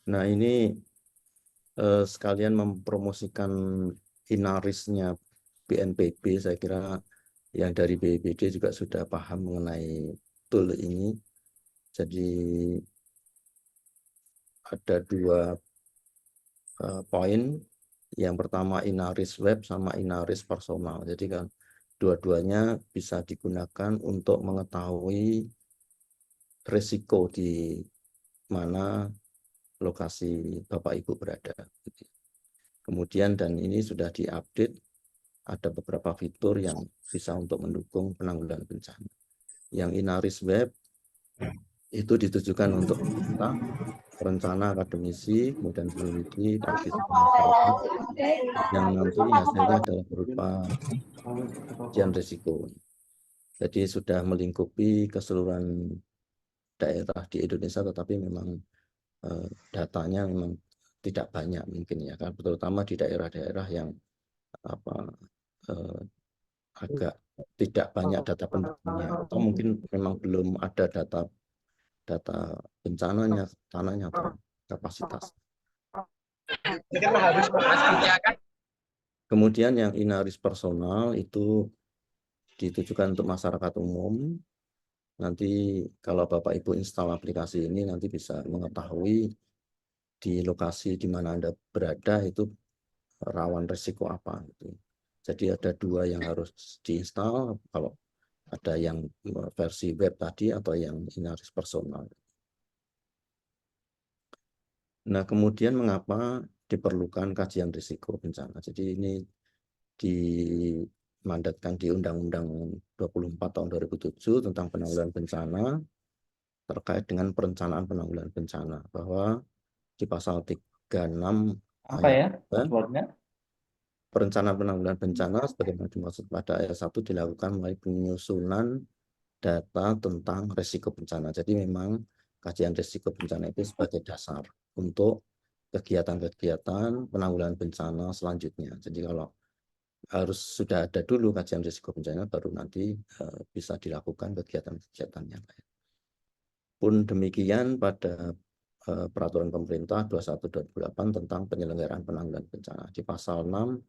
Nah, ini sekalian mempromosikan inarisnya BNPB, saya kira yang dari BPD juga sudah paham mengenai tool ini. Jadi ada 2 poin. Yang pertama inaris web sama inaris personal. Jadi kan dua-duanya bisa digunakan untuk mengetahui risiko di mana lokasi Bapak Ibu berada. Kemudian dan ini sudah diupdate, ada beberapa fitur yang bisa untuk mendukung penanggulangan bencana. Yang inaris web itu ditujukan untuk kita, perencana, akademisi, kemudian peneliti, praktisi masyarakat, yang nanti hasilnya adalah berupa kajian risiko. Jadi sudah melingkupi keseluruhan daerah di Indonesia, tetapi memang datanya memang tidak banyak mungkin ya, kan, terutama di daerah-daerah yang agak tidak banyak data pendukungnya, atau mungkin memang belum ada data bencananya, tanahnya atau kapasitas. Kemudian yang inaris personal itu ditujukan untuk masyarakat umum. Nanti kalau Bapak Ibu install aplikasi ini, nanti bisa mengetahui di lokasi di mana Anda berada itu rawan risiko apa. Jadi ada 2 yang harus diinstal, kalau ada yang versi web tadi atau yang inaris personal. Nah, kemudian mengapa diperlukan kajian risiko bencana? Jadi ini dimandatkan di Undang-Undang 24 tahun 2007 tentang penanggulangan bencana terkait dengan perencanaan penanggulangan bencana, bahwa di pasal 36 ayat 3, perencanaan penanggulangan bencana sebagaimana dimaksud pada ayat 1 dilakukan melalui penyusunan data tentang risiko bencana. Jadi memang kajian risiko bencana itu sebagai dasar untuk kegiatan-kegiatan penanggulangan bencana selanjutnya. Jadi kalau harus sudah ada dulu kajian risiko bencana, baru nanti bisa dilakukan kegiatan-kegiatan yang lain. Pun demikian pada peraturan pemerintah 21/2008 tentang penyelenggaraan penanggulangan bencana. Di pasal 6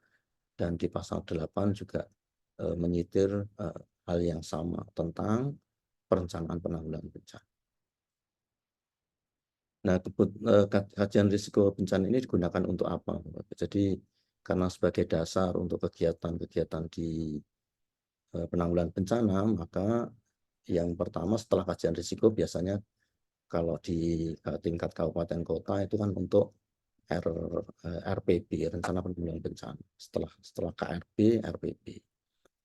dan di pasal 8 juga menyitir hal yang sama tentang perencanaan penanggulangan bencana. Nah, kajian risiko bencana ini digunakan untuk apa? Jadi karena sebagai dasar untuk kegiatan-kegiatan di penanggulangan bencana, maka yang pertama setelah kajian risiko biasanya kalau di tingkat kabupaten kota itu kan untuk RPB, rencana penanggulangan bencana. Setelah KRB, RPB,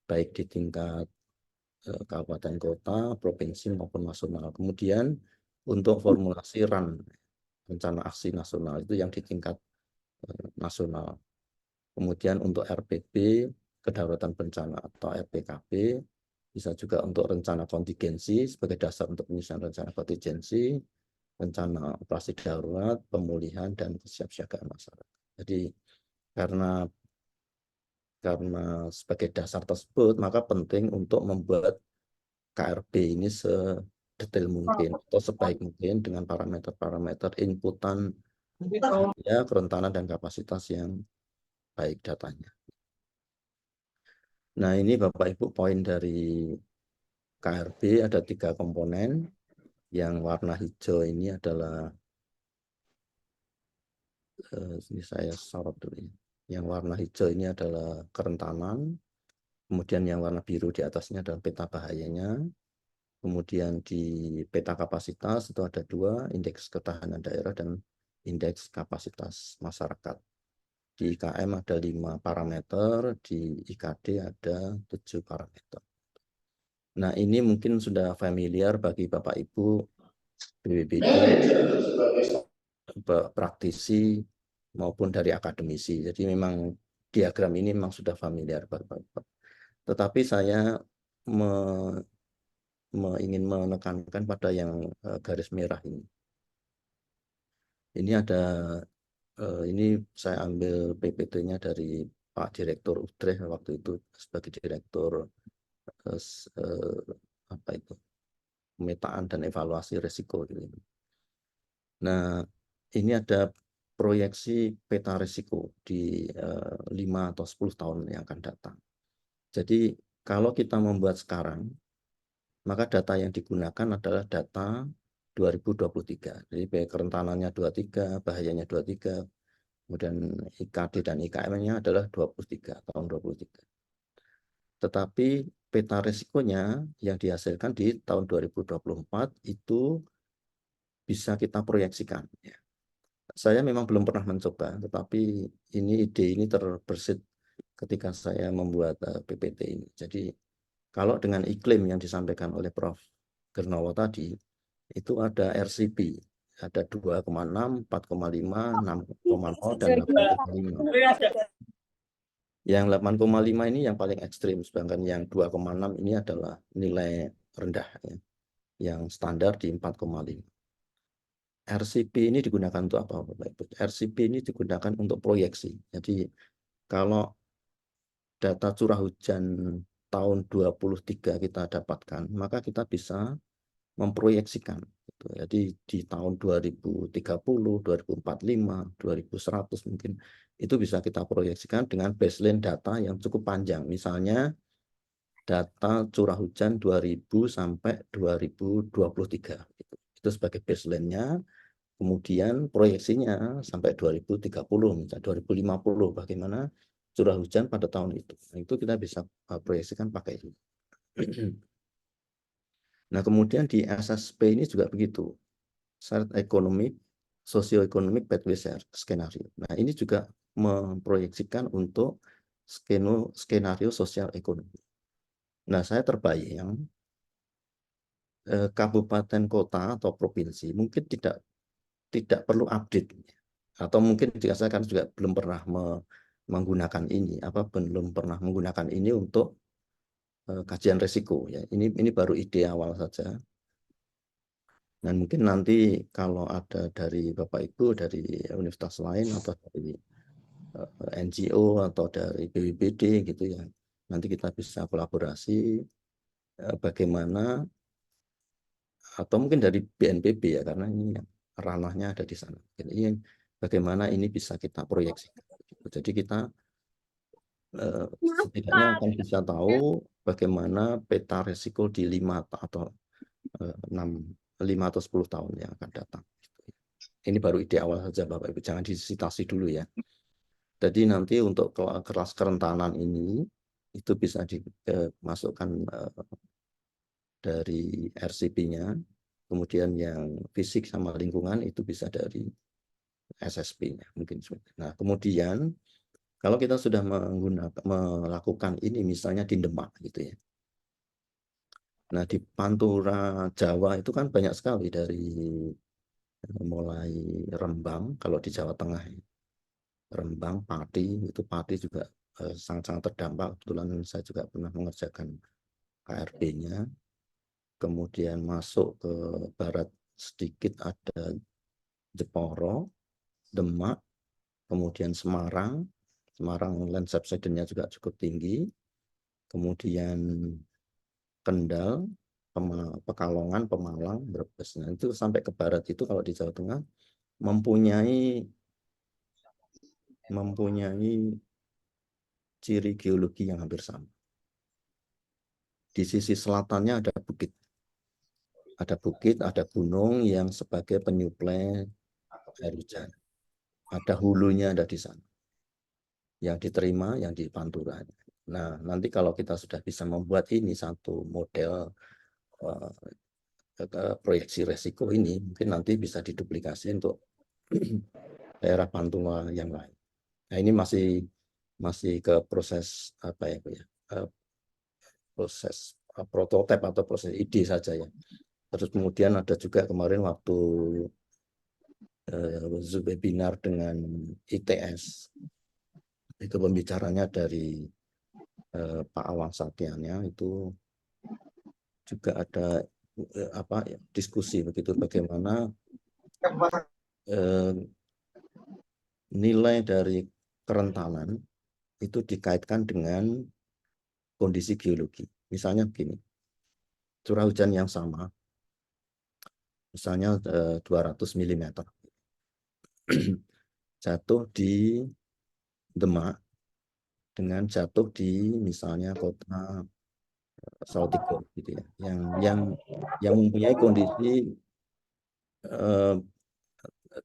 baik di tingkat kabupaten kota, provinsi maupun nasional. Kemudian untuk formulasi RAN, rencana aksi nasional, itu yang di tingkat nasional. Kemudian untuk RPB, kedaruratan bencana atau RPKB, bisa juga untuk rencana kontingensi sebagai dasar untuk penyusunan rencana kontingensi, rencana operasi darurat, pemulihan, dan kesiapsiagaan masyarakat. Jadi karena sebagai dasar tersebut, maka penting untuk membuat KRB ini sedetail mungkin atau sebaik mungkin dengan parameter-parameter inputan ya, kerentanan dan kapasitas yang baik datanya. Nah, ini Bapak Ibu poin dari KRB ada 3 komponen. Yang warna hijau ini adalah ini saya sorot dulu ya. Yang warna hijau ini adalah kerentanan, kemudian yang warna biru di atasnya adalah peta bahayanya, kemudian di peta kapasitas itu ada 2, indeks ketahanan daerah dan indeks kapasitas masyarakat. Di IKM ada 5 parameter, di IKD ada 7 parameter. Nah, ini mungkin sudah familiar bagi Bapak Ibu BPBD, praktisi maupun dari akademisi. Jadi memang diagram ini memang sudah familiar Bapak-Bapak. Tetapi saya ingin menekankan pada yang garis merah ini. Ini ada ini saya ambil PPT-nya dari Pak Direktur Utrecht waktu itu sebagai Direktur apa itu, pemetaan dan evaluasi risiko. Nah, ini ada proyeksi peta risiko di 5 atau 10 tahun yang akan datang. Jadi kalau kita membuat sekarang, maka data yang digunakan adalah data 2023. Jadi kerentanannya 23, bahayanya 23, kemudian IKD dan IKM-nya adalah 23, tahun 23. Tetapi peta risikonya yang dihasilkan di tahun 2024 itu bisa kita proyeksikan. Saya memang belum pernah mencoba, tetapi ide ini terbersit ketika saya membuat PPT ini. Jadi kalau dengan iklim yang disampaikan oleh Prof. Gernowo tadi, itu ada RCP, ada 2,6, 4,5, 6,0, dan 8,5. Yang 8,5 ini yang paling ekstrim, sedangkan yang 2,6 ini adalah nilai rendah, ya, yang standar di 4,5. RCP ini digunakan untuk apa, Bapak Ibu? RCP ini digunakan untuk proyeksi. Jadi kalau data curah hujan tahun 23 kita dapatkan, maka kita bisa memproyeksikan. Jadi di tahun 2030, 2045, 2100 mungkin itu bisa kita proyeksikan dengan baseline data yang cukup panjang. Misalnya data curah hujan 2000 sampai 2023. Itu sebagai baseline-nya. Kemudian proyeksinya sampai 2030, misalnya 2050, bagaimana curah hujan pada tahun itu. Itu kita bisa proyeksikan pakai itu. Nah, kemudian di SSP ini juga begitu. Shared Economic, Socio-Economic Pathway Skenario. Nah, ini juga memproyeksikan untuk skenario sosial ekonomi. Nah, saya terbayang kabupaten kota atau provinsi mungkin tidak perlu update, atau mungkin saya kan juga belum pernah menggunakan ini, belum pernah menggunakan ini untuk kajian risiko, ya. Ini baru ide awal saja. Dan mungkin nanti kalau ada dari Bapak Ibu dari universitas lain atau dari NGO atau dari BPBD gitu ya, nanti kita bisa kolaborasi bagaimana, atau mungkin dari BNPB ya, karena ini ranahnya ada di sana. Jadi bagaimana ini bisa kita proyeksikan. Jadi kita setidaknya akan bisa tahu bagaimana peta risiko di 5 atau 5 atau 10 tahun yang akan datang. Ini baru ide awal saja Bapak Ibu, jangan disitasi dulu ya. Jadi nanti untuk kelas kerentanan ini itu bisa dimasukkan dari RCP-nya, kemudian yang fisik sama lingkungan itu bisa dari SSP-nya mungkin. Nah, kemudian kalau kita sudah melakukan ini misalnya di Demak gitu ya. Nah, di Pantura Jawa itu kan banyak sekali dari mulai Rembang kalau di Jawa Tengah. Rembang, Pati, itu Pati juga sangat-sangat terdampak. Kebetulan saya juga pernah mengerjakan KRB-nya. Kemudian masuk ke barat sedikit ada Jeporo, Demak, kemudian Semarang. Semarang land subsidence-nya juga cukup tinggi. Kemudian Kendal, Pekalongan, Pemalang, Brebes. Nah, itu sampai ke barat itu kalau di Jawa Tengah mempunyai ciri geologi yang hampir sama. di sisi selatannya ada bukit. Ada bukit, ada gunung yang sebagai penyuplai air hujan. Ada hulunya ada di sana. Yang diterima, yang di Pantura. Nah, nanti kalau kita sudah bisa membuat ini satu model proyeksi resiko ini, mungkin nanti bisa diduplikasi untuk daerah Pantura yang lain. Nah, ini masih ke proses apa ya, Bu ya? Proses prototipe atau proses ide saja ya. Terus kemudian ada juga kemarin waktu webinar dengan ITS, itu pembicaranya dari Pak Awang Satyanya, itu juga ada diskusi begitu bagaimana nilai dari kerentanan itu dikaitkan dengan kondisi geologi. Misalnya begini, curah hujan yang sama, misalnya 200 mm, jatuh di Demak dengan jatuh di misalnya kota Salatiga gitu ya, yang mempunyai kondisi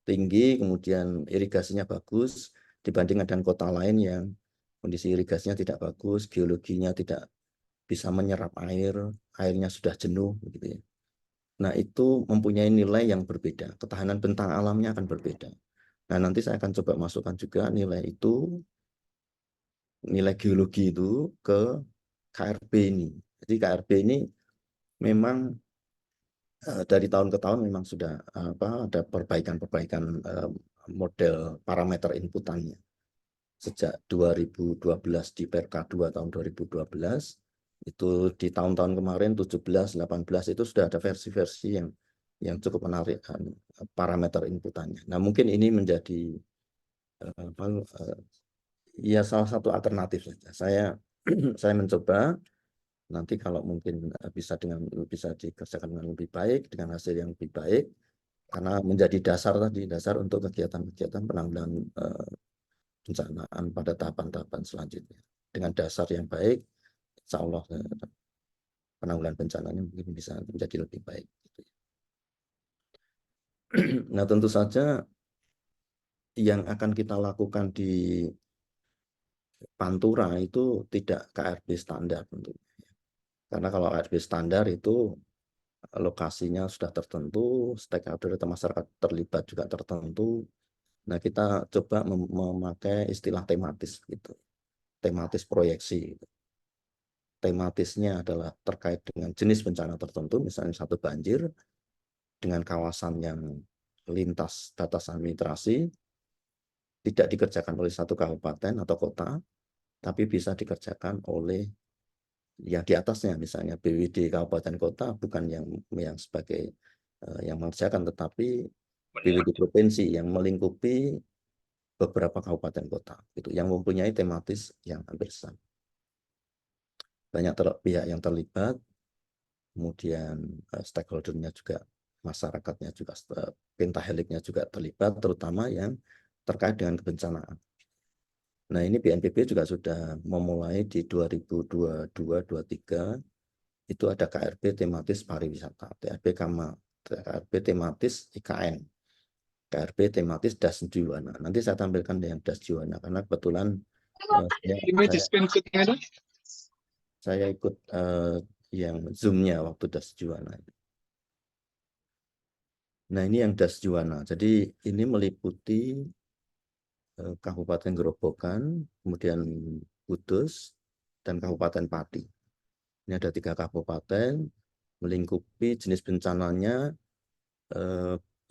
tinggi, kemudian irigasinya bagus dibandingkan dengan kota lain yang kondisi irigasinya tidak bagus, geologinya tidak bisa menyerap air, airnya sudah jenuh gitu ya. Nah, itu mempunyai nilai yang berbeda, ketahanan bentang alamnya akan berbeda. Nah, nanti saya akan coba masukkan juga nilai itu, nilai geologi itu ke KRB ini. Jadi KRB ini memang dari tahun ke tahun memang sudah ada perbaikan-perbaikan model parameter inputannya. Sejak 2012 di PRK 2 tahun 2012, itu di tahun-tahun kemarin 17, 18 itu sudah ada versi-versi yang cukup menarik parameter inputannya. Nah, mungkin ini menjadi ya salah satu alternatif saja. Saya mencoba, nanti kalau mungkin bisa dikerjakan dengan lebih baik, dengan hasil yang lebih baik, karena menjadi dasar untuk kegiatan-kegiatan penanggulangan bencanaan pada tahapan-tahapan selanjutnya. Dengan dasar yang baik, insya Allah penanggulangan bencananya mungkin bisa menjadi lebih baik. Nah, tentu saja yang akan kita lakukan di Pantura itu tidak KRB standar tentunya. Karena kalau KRB standar itu lokasinya sudah tertentu, stakeholder atau masyarakat terlibat juga tertentu. Nah, kita coba memakai istilah tematis gitu. Tematis proyeksi. Tematisnya adalah terkait dengan jenis bencana tertentu, misalnya satu banjir dengan kawasan yang lintas batasan administrasi, tidak dikerjakan oleh satu kabupaten atau kota, tapi bisa dikerjakan oleh yang di atasnya, misalnya BWD kabupaten kota, bukan yang sebagai yang mengerjakan, tetapi BWD provinsi yang melingkupi beberapa kabupaten kota, gitu, yang mempunyai tematis yang hampir sama. Banyak pihak yang terlibat, kemudian stakeholdernya juga, masyarakatnya juga, pentaheliknya juga terlibat, terutama yang terkait dengan kebencanaan. Nah, ini BNPB juga sudah memulai di 2022-23 itu ada KRB tematis pariwisata, KRB tematis IKN, KRB tematis Das Jiwana. Nanti saya tampilkan yang Das Jiwana karena kebetulan saya ikut yang Zoom-nya waktu Das Jiwana. Nah, ini yang Das Jiwana. Jadi ini meliputi Kabupaten Gerobokan, kemudian Kudus, dan Kabupaten Pati. Ini ada 3 kabupaten, melingkupi jenis bencananya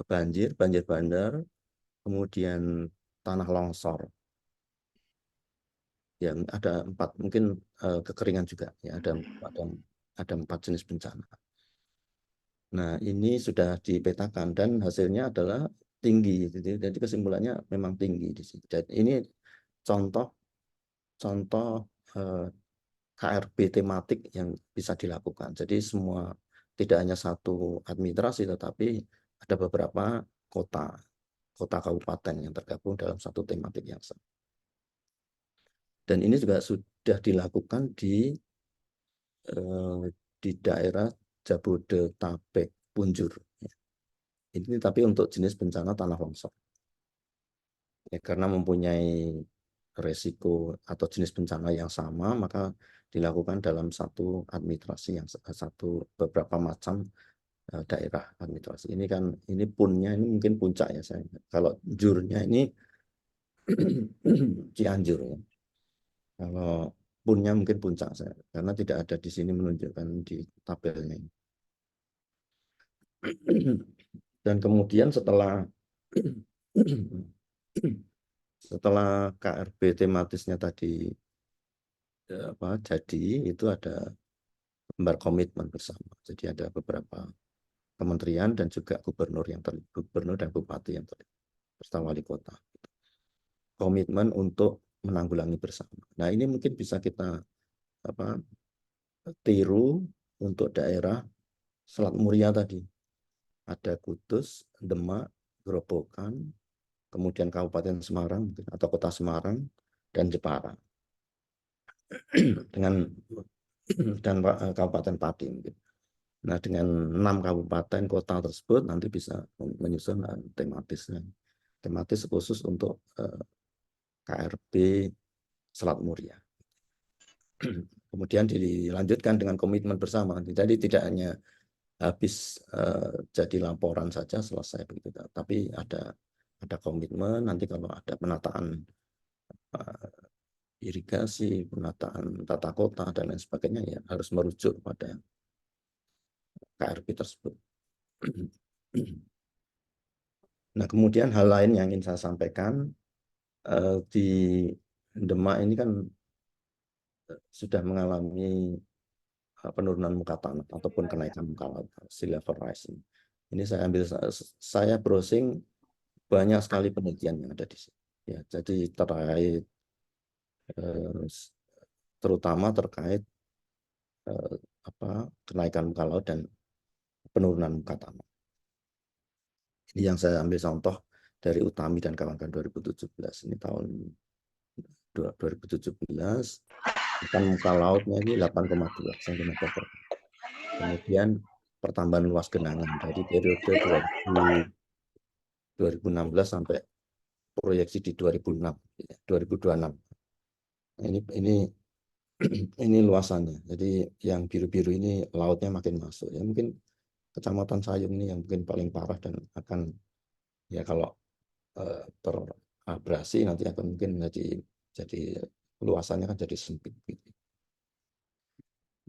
banjir bandar, kemudian tanah longsor. Yang ada 4, mungkin kekeringan juga. Ya, ada 4 jenis bencana. Nah, ini sudah dipetakan dan hasilnya adalah tinggi. Jadi kesimpulannya memang tinggi di sini. Dan ini contoh KRB tematik yang bisa dilakukan. Jadi semua, tidak hanya satu administrasi, tetapi ada beberapa kota kabupaten yang tergabung dalam satu tematik yang sama. Dan ini juga sudah dilakukan di di daerah Jabodetabek Punjur. Ini tapi untuk jenis bencana tanah longsor. Ya, karena mempunyai resiko atau jenis bencana yang sama, maka dilakukan dalam satu administrasi yang beberapa macam daerah administrasi. Ini kan ini punnya ini mungkin puncak ya saya. Kalau jurnya ini Cianjur ya. Kalau punnya mungkin puncak saya karena tidak ada di sini menunjukkan di tabelnya. Dan kemudian setelah KRB tematisnya tadi jadi itu ada lembar komitmen bersama. Jadi ada beberapa kementerian dan juga gubernur dan bupati yang terlibat serta wali kota. Komitmen untuk menanggulangi bersama. Nah, ini mungkin bisa kita tiru untuk daerah Selat Muria tadi. Ada Kudus, Demak, Grobogan, kemudian Kabupaten Semarang atau Kota Semarang dan Jepara. dan Kabupaten Pati. Nah, dengan 6 kabupaten kota tersebut nanti bisa menyusun tematis khusus untuk KRB Selat Muria. Kemudian dilanjutkan dengan komitmen bersama. Jadi tidak hanya habis jadi laporan saja selesai begitu, tapi ada komitmen nanti kalau ada penataan irigasi, penataan tata kota dan lain sebagainya ya harus merujuk pada KRB tersebut. Nah, kemudian hal lain yang ingin saya sampaikan di Demak ini kan sudah mengalami penurunan muka tanah ataupun kenaikan muka laut, sea level rising. Ini saya browsing banyak sekali penelitian yang ada di sini. Ya, jadi terutama terkait kenaikan muka laut dan penurunan muka tanah. Ini yang saya ambil contoh dari Utami dan kawan-kawan 2017. Ini tahun 2017. Kan muka lautnya ini 8,2 cm per tahun. Kemudian pertambahan luas genangan dari periode 2016 sampai proyeksi di 2026. Ini luasannya. Jadi yang biru-biru ini lautnya makin masuk. Ya mungkin Kecamatan Sayung ini yang mungkin paling parah dan akan ya kalau terabrasi nanti akan mungkin jadi luasannya kan jadi sempit.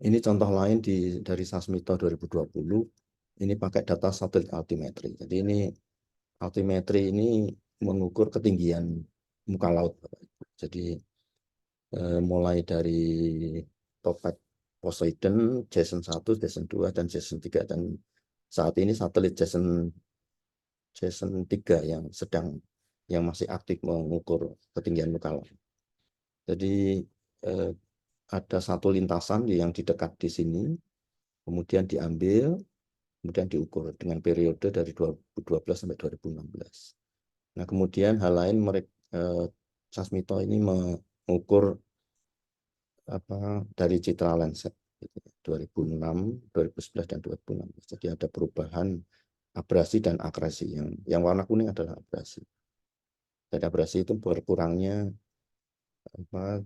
Ini contoh lain dari Sasmito 2020. Ini pakai data satelit altimetri. Jadi ini altimetri ini mengukur ketinggian muka laut. Jadi mulai dari Topaz Poseidon, Jason 1, Jason 2, dan Jason 3. Dan saat ini satelit Jason 3 yang masih aktif mengukur ketinggian muka laut. Jadi ada satu lintasan yang di dekat di sini, kemudian diambil, kemudian diukur dengan periode dari 2012 sampai 2016. Nah, kemudian hal lain Sasmito ini mengukur dari Citra Landsat 2006, 2011 dan 2016. Jadi ada perubahan abrasi dan akresi. Yang warna kuning adalah abrasi. Dan abrasi itu berkurangnya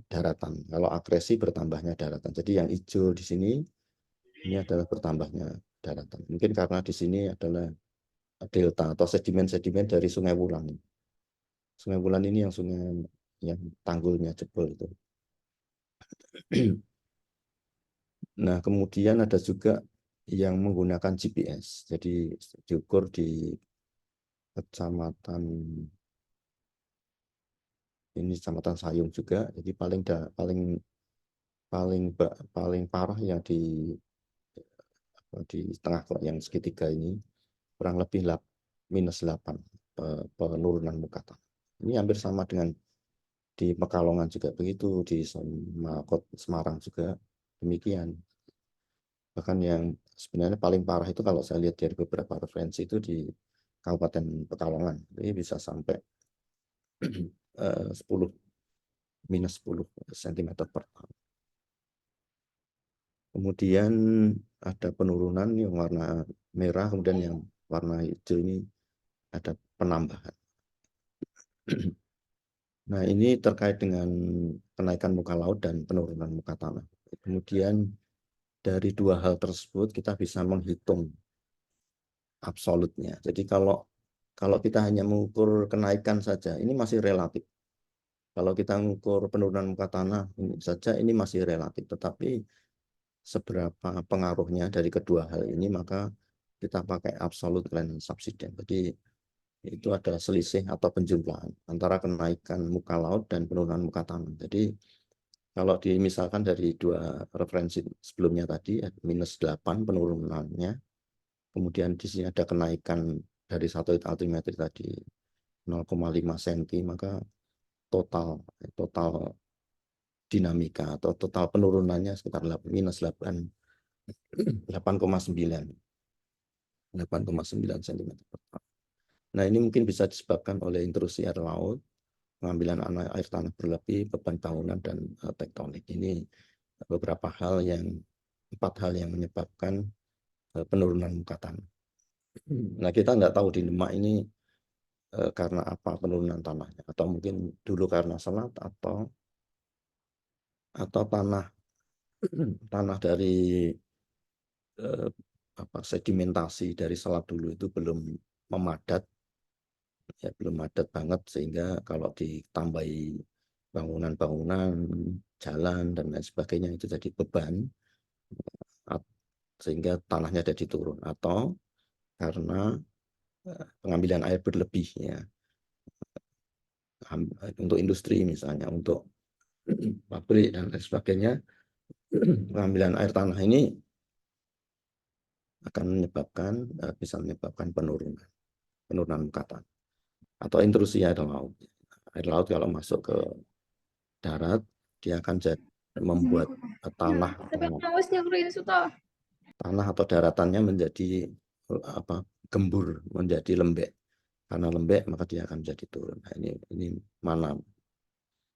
daratan. Kalau akresi bertambahnya daratan. Jadi yang hijau di sini ini adalah bertambahnya daratan. Mungkin karena di sini adalah delta atau sedimen-sedimen dari Sungai Wulan. Sungai Wulan ini yang tanggulnya jebol itu. Nah, kemudian ada juga yang menggunakan GPS. Jadi diukur di Kecamatan Sayung juga. Jadi paling parah yang di tengah yang segitiga ini kurang lebih -8 penurunan muka tanah. Ini hampir sama dengan di Pekalongan juga begitu, di Semarang juga demikian. Bahkan yang sebenarnya paling parah itu kalau saya lihat dari beberapa referensi itu di Kabupaten Pekalongan, ini bisa sampai -10 cm per tahun. Kemudian ada penurunan yang warna merah, kemudian yang warna hijau ini ada penambahan. Nah, ini terkait dengan kenaikan muka laut dan penurunan muka tanah. Kemudian dari dua hal tersebut kita bisa menghitung absolutnya. Jadi kalau kita hanya mengukur kenaikan saja, ini masih relatif. Kalau kita mengukur penurunan muka tanah ini saja, ini masih relatif. Tetapi seberapa pengaruhnya dari kedua hal ini, maka kita pakai absolute land subsidence. Jadi itu ada selisih atau penjumlahan antara kenaikan muka laut dan penurunan muka tanah. Jadi kalau misalkan dari dua referensi sebelumnya tadi, -8 penurunannya, kemudian di sini ada kenaikan dari satelit altimetri tadi 0,5 cm, maka total dinamika atau total penurunannya sekitar -8,9 cm. Nah, ini mungkin bisa disebabkan oleh intrusi air laut, pengambilan air tanah berlebih, beban bangunan, dan tektonik. Ini beberapa hal empat hal yang menyebabkan penurunan muka tanah. Nah, kita nggak tahu di Demak ini karena apa penurunan tanahnya, atau mungkin dulu karena selat atau tanah dari sedimentasi dari selat dulu itu belum memadat, ya belum padat banget, sehingga kalau ditambahi bangunan-bangunan, jalan dan lain sebagainya itu jadi beban, sehingga tanahnya jadi turun. Atau karena pengambilan air berlebih, ya, untuk industri misalnya, untuk pabrik dan lain sebagainya, pengambilan air tanah ini akan bisa menyebabkan penurunan muka tanah atau intrusi air laut. Air laut kalau masuk ke darat, dia akan membuat tanah atau daratannya menjadi gembur, menjadi lembek. Karena lembek maka dia akan menjadi turun. Nah, ini mana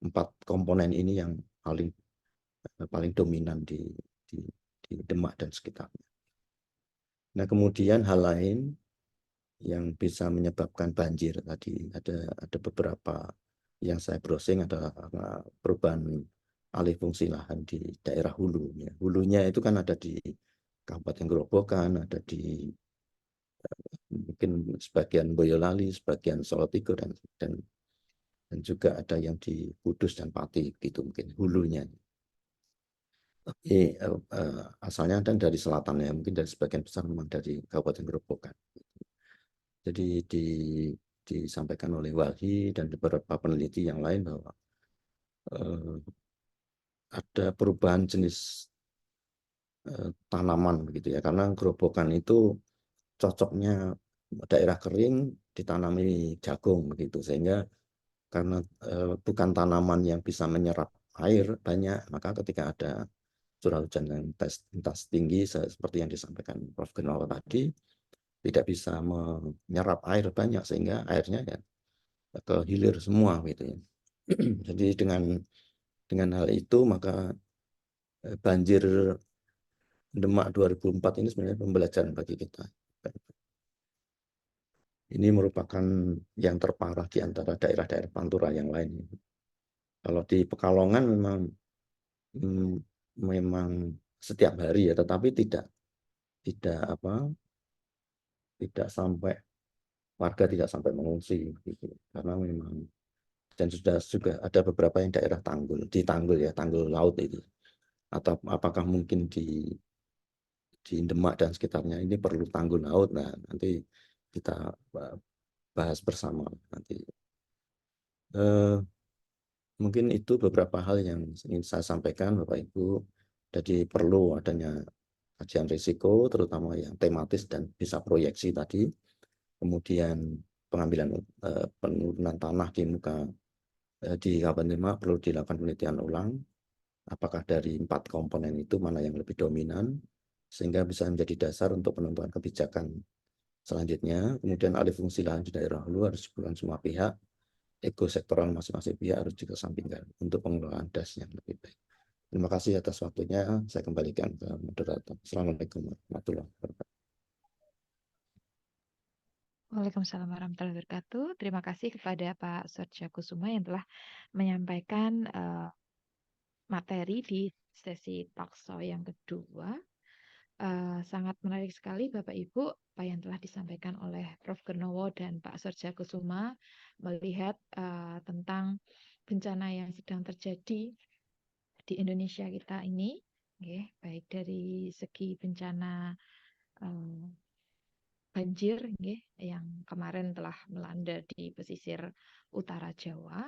4 komponen ini yang paling dominan di Demak dan sekitarnya. Nah, kemudian hal lain yang bisa menyebabkan banjir tadi ada beberapa yang saya browsing, ada perubahan alih fungsi lahan di daerah hulunya. Hulunya itu kan ada di Kabupaten Grobogan, ada di mungkin sebagian Boyolali, sebagian Solotigo, dan juga ada yang di Kudus dan Pati, gitu mungkin hulunya. Tapi asalnya dan dari selatan, ya, mungkin dari sebagian besar memang dari Kabupaten Grobogan. Jadi disampaikan oleh Walhi dan beberapa peneliti yang lain bahwa ada perubahan jenis tanaman begitu, ya, karena Grobogan itu cocoknya daerah kering ditanami jagung begitu, sehingga karena bukan tanaman yang bisa menyerap air banyak, maka ketika ada curah hujan yang intensitas tinggi seperti yang disampaikan Prof. Gunawan tadi, tidak bisa menyerap air banyak, sehingga airnya ya ke hilir semua gitu, ya. Jadi dengan hal itu maka banjir Demak 2004 ini sebenarnya pembelajaran bagi kita. Ini merupakan yang terparah di antara daerah-daerah Pantura yang lain. Kalau di Pekalongan memang setiap hari, ya, tetapi tidak sampai warga tidak sampai mengungsi gitu. Karena memang, dan sudah juga ada beberapa yang daerah tanggul, ya, tanggul laut itu. Atau apakah mungkin di Demak dan sekitarnya ini perlu tanggul laut? Nah, nanti kita bahas bersama nanti. Mungkin itu beberapa hal yang ingin saya sampaikan, Bapak Ibu. Jadi perlu adanya kajian risiko, terutama yang tematis dan bisa proyeksi tadi. Kemudian pengambilan penurunan tanah di muka di Kabupaten Demak perlu dilakukan penelitian ulang. Apakah dari 4 komponen itu mana yang lebih dominan, sehingga bisa menjadi dasar untuk penentuan kebijakan selanjutnya. Kemudian alih fungsi lahan di daerah hulu harus dilakukan semua pihak. Ekosektoral masing-masing pihak harus dikesampingkan untuk pengelolaan das yang lebih baik. Terima kasih atas waktunya. Saya kembalikan ke moderator. Assalamualaikum warahmatullahi wabarakatuh. Waalaikumsalam warahmatullahi wabarakatuh. Terima kasih kepada Pak Surya Kusuma yang telah menyampaikan materi di sesi talkshow yang kedua. Sangat menarik sekali Bapak Ibu apa yang telah disampaikan oleh Prof. Gernowo dan Pak Surya Kusuma melihat tentang bencana yang sedang terjadi di Indonesia kita ini, baik dari segi bencana banjir yang kemarin telah melanda di pesisir utara Jawa.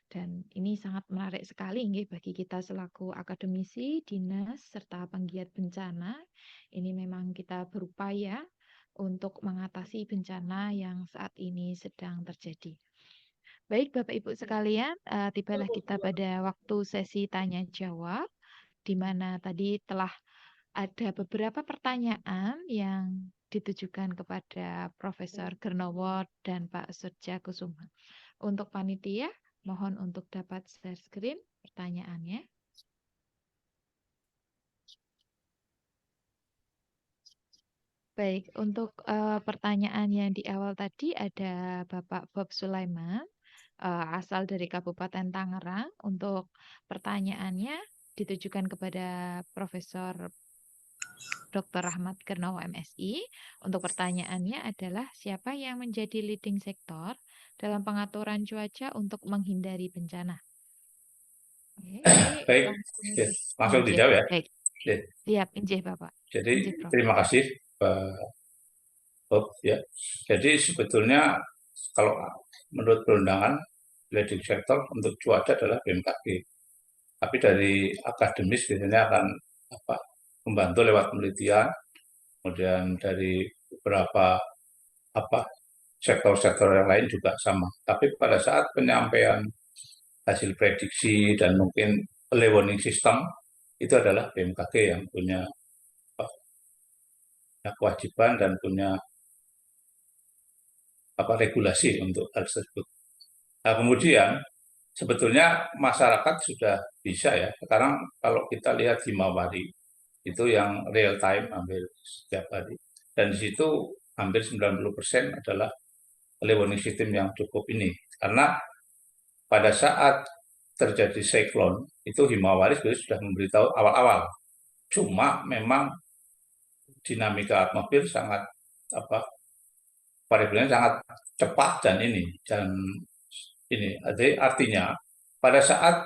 Dan ini sangat menarik sekali bagi kita selaku akademisi, dinas, serta penggiat bencana. Ini memang kita berupaya untuk mengatasi bencana yang saat ini sedang terjadi. Baik Bapak Ibu sekalian, tibalah kita pada waktu sesi tanya jawab, di mana tadi telah ada beberapa pertanyaan yang ditujukan kepada Profesor Gernowo dan Pak Surya Kusuma. Untuk panitia, mohon untuk dapat share screen pertanyaannya. Baik, untuk pertanyaan yang di awal tadi ada Bapak Bob Sulaiman, asal dari Kabupaten Tangerang. Untuk pertanyaannya ditujukan kepada Profesor Dr. Rahmat Gernowo MSI. Untuk pertanyaannya adalah siapa yang menjadi leading sektor dalam pengaturan cuaca untuk menghindari bencana? Oke, Baik, langsung ya, langsung Injih. dijawab ya. Baik, Ya. siap Injih Bapak. Jadi Injih Prof. terima kasih Pak Bob ya. Jadi sebetulnya kalau menurut perundangan leading sector untuk cuaca adalah BMKG. Tapi dari akademis biasanya akan membantu lewat penelitian, kemudian dari beberapa sektor-sektor yang lain juga sama. Tapi pada saat penyampaian hasil prediksi dan mungkin early warning system itu adalah BMKG yang punya kewajiban dan punya regulasi untuk hal tersebut. Nah, kemudian sebetulnya masyarakat sudah bisa ya. Sekarang kalau kita lihat Himawari itu yang real time hampir setiap hari. Dan di situ hampir 90% adalah early warning system yang cukup ini. Karena pada saat terjadi siklon itu Himawari sudah memberitahu awal-awal. Cuma memang dinamika atmosfer sangat variabelnya sangat cepat dan ini. Jadi artinya pada saat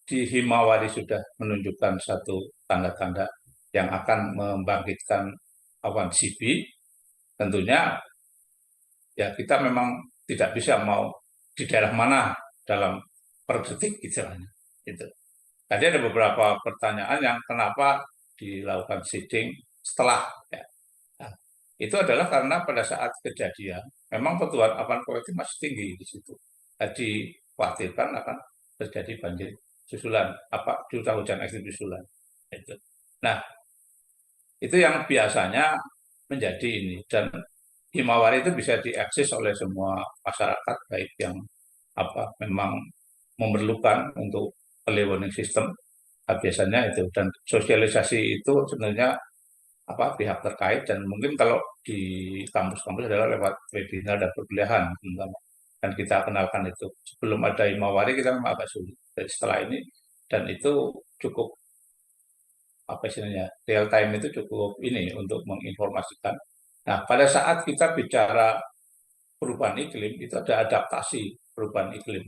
di Himawari sudah menunjukkan satu tanda-tanda yang akan membangkitkan awan CB, tentunya ya kita memang tidak bisa mau di daerah mana dalam per detik istilahnya. Gitu. Tadi ada beberapa pertanyaan yang kenapa dilakukan seeding setelah. Ya. Nah, itu adalah karena pada saat kejadian memang pertumbuhan awan kolektif masih tinggi di situ. Jadi khawatirkan akan terjadi banjir susulan, curah hujan ekstrim susulan. Itu. Nah, itu yang biasanya menjadi ini dan Himawari itu bisa diakses oleh semua masyarakat baik yang memang memerlukan untuk early warning system biasanya itu dan sosialisasi itu sebenarnya pihak terkait dan mungkin kalau di kampus-kampus adalah lewat webinar dan perkuliahan dan kita kenalkan itu sebelum ada Himawari kita memang agak sulit. Jadi setelah ini dan itu cukup istilahnya real time itu cukup ini untuk menginformasikan. Nah pada saat kita bicara perubahan iklim itu ada adaptasi perubahan iklim.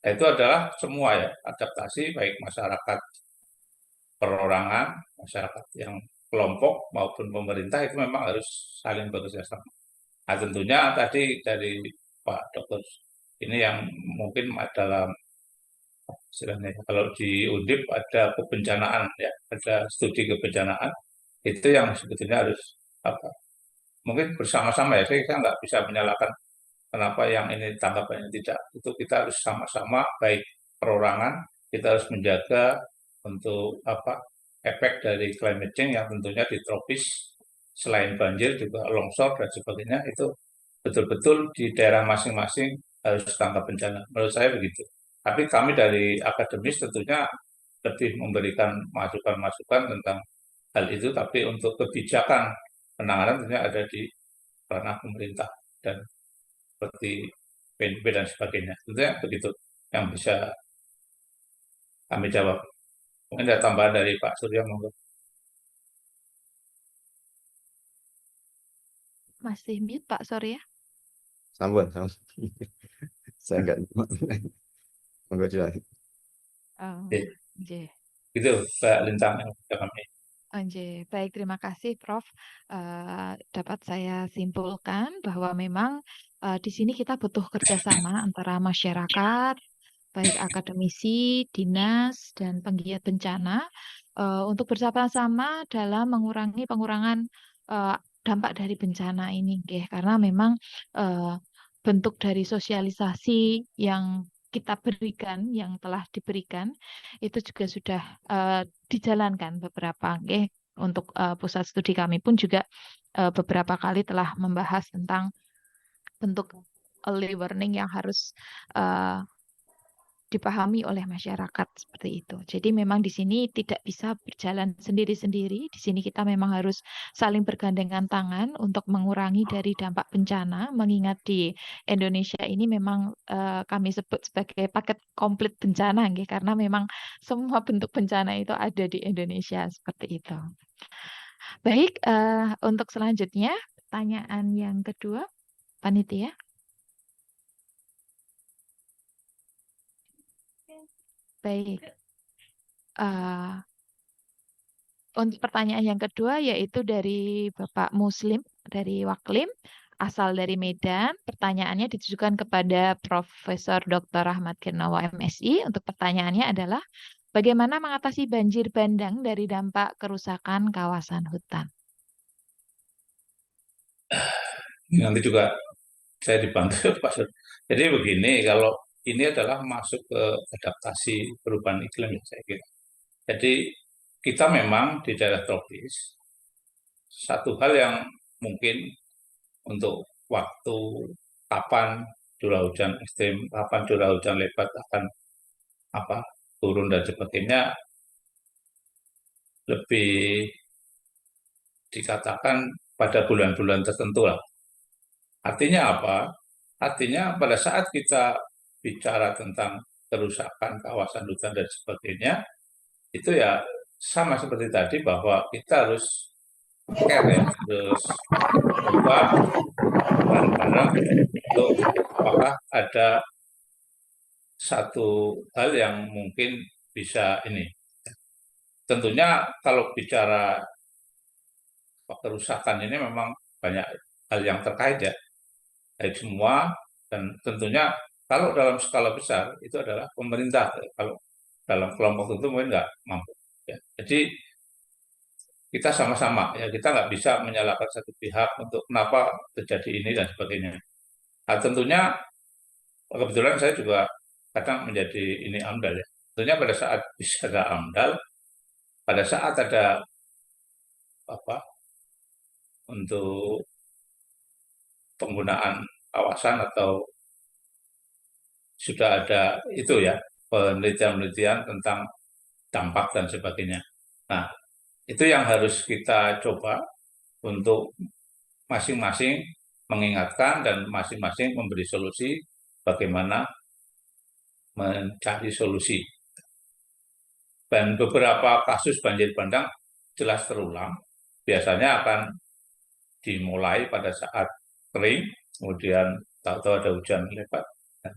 Nah, itu adalah semua ya adaptasi baik masyarakat perorangan, masyarakat yang kelompok maupun pemerintah itu memang harus saling bekerja sama. Nah tentunya tadi dari Pak Dokter ini yang mungkin dalam istilahnya kalau di Undip ada kebencanaan ya, ada studi kebencanaan itu yang sebetulnya harus mungkin bersama-sama ya. Saya nggak bisa menyalahkan kenapa yang ini tanggapannya tidak. Itu kita harus sama-sama baik perorangan kita harus menjaga untuk efek dari climate change yang tentunya di tropis selain banjir juga longsor dan sebagainya itu betul-betul di daerah masing-masing harus tanggap bencana. Menurut saya begitu. Tapi kami dari akademis tentunya lebih memberikan masukan-masukan tentang hal itu, tapi untuk kebijakan penanganan tentunya ada di ranah pemerintah dan seperti PNB dan sebagainya. Tentunya begitu yang bisa kami jawab. Mungkin ada tambahan dari Pak Surya, monggo. Masih mute Pak, sorry ya. Sambung. Saya enggak. Monggo Jual. Oh, Oke, nggih. gitu Mbak Lintang yang bisa kami. Nggih, baik, terima kasih Prof. Dapat saya simpulkan bahwa memang di sini kita butuh kerjasama antara masyarakat, baik akademisi, dinas, dan penggiat bencana untuk bersama-sama dalam pengurangan dampak dari bencana ini, nggih. Karena memang eh, bentuk dari sosialisasi yang kita berikan, yang telah diberikan, itu juga sudah dijalankan beberapa, nggih. Untuk pusat studi kami pun juga beberapa kali telah membahas tentang bentuk early warning yang harus eh, dipahami oleh masyarakat seperti itu. Jadi memang di sini tidak bisa berjalan sendiri-sendiri. Di sini kita memang harus saling bergandengan tangan untuk mengurangi dari dampak bencana. Mengingat di Indonesia ini memang kami sebut sebagai paket komplit bencana, nggih, karena memang semua bentuk bencana itu ada di Indonesia seperti itu. Baik, untuk selanjutnya pertanyaan yang kedua, panitia. Baik. Untuk pertanyaan yang kedua yaitu dari Bapak Muslim dari Waklim, asal dari Medan. Pertanyaannya ditujukan kepada Profesor Dr. Ahmad Kirnawa MSI. Untuk pertanyaannya adalah bagaimana mengatasi banjir bandang dari dampak kerusakan kawasan hutan? Nanti juga saya dibantu Pak Sur. Jadi begini, kalau ini adalah masuk ke adaptasi perubahan iklim ya saya kira. Jadi kita memang di daerah tropis, satu hal yang mungkin untuk waktu kapan curah hujan ekstrim, kapan curah hujan lebat akan turun dan sebagainya, lebih dikatakan pada bulan-bulan tertentu lah. Artinya apa? Artinya pada saat kita bicara tentang kerusakan kawasan hutan dan sebagainya, itu ya sama seperti tadi bahwa kita harus care ya, harus coba bareng-bareng untuk apakah ada satu hal yang mungkin bisa ini. Tentunya kalau bicara kerusakan ini memang banyak hal yang terkait ya, baik semua, dan tentunya kalau dalam skala besar itu adalah pemerintah, kalau dalam kelompok tertentu mungkin nggak mampu. Ya. Jadi kita sama-sama ya, kita nggak bisa menyalahkan satu pihak untuk kenapa terjadi ini dan sebagainya. Nah, tentunya kebetulan saya juga kadang menjadi ini AMDAL ya. Tentunya pada saat bisa ada AMDAL, pada saat ada apa untuk penggunaan kawasan atau sudah ada itu ya penelitian-penelitian tentang dampak dan sebagainya. Nah, itu yang harus kita coba untuk masing-masing mengingatkan dan masing-masing memberi solusi bagaimana mencari solusi. Dan beberapa kasus banjir bandang jelas terulang. Biasanya akan dimulai pada saat kering, kemudian tahu-tahu ada hujan lebat, dan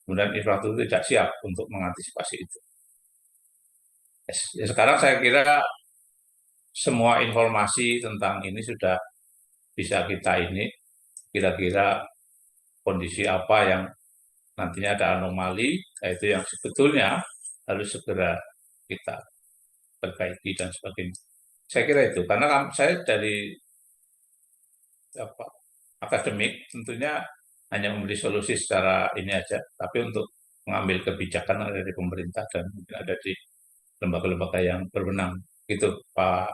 kemudian infrastruktur tidak siap untuk mengantisipasi itu. Ya, sekarang saya kira semua informasi tentang ini sudah bisa kita ini, kira-kira kondisi apa yang nantinya ada anomali, yaitu yang sebetulnya harus segera kita perbaiki dan sebagainya. Saya kira itu, karena saya dari akademik tentunya hanya memberi solusi secara ini aja, tapi untuk mengambil kebijakan ada di pemerintah dan mungkin ada di lembaga-lembaga yang berwenang. Gitu, Pak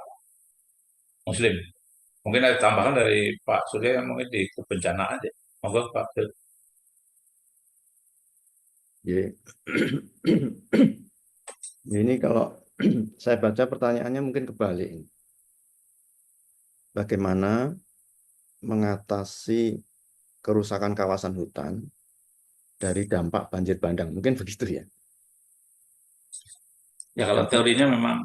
Muslim. Mungkin ada tambahan dari Pak Surya yang mungkin di kebencanaan aja. Monggo Pak. Ya. Ini kalau saya baca pertanyaannya mungkin kebalik. Bagaimana mengatasi kerusakan kawasan hutan dari dampak banjir bandang? Mungkin begitu ya. Ya kalau teorinya memang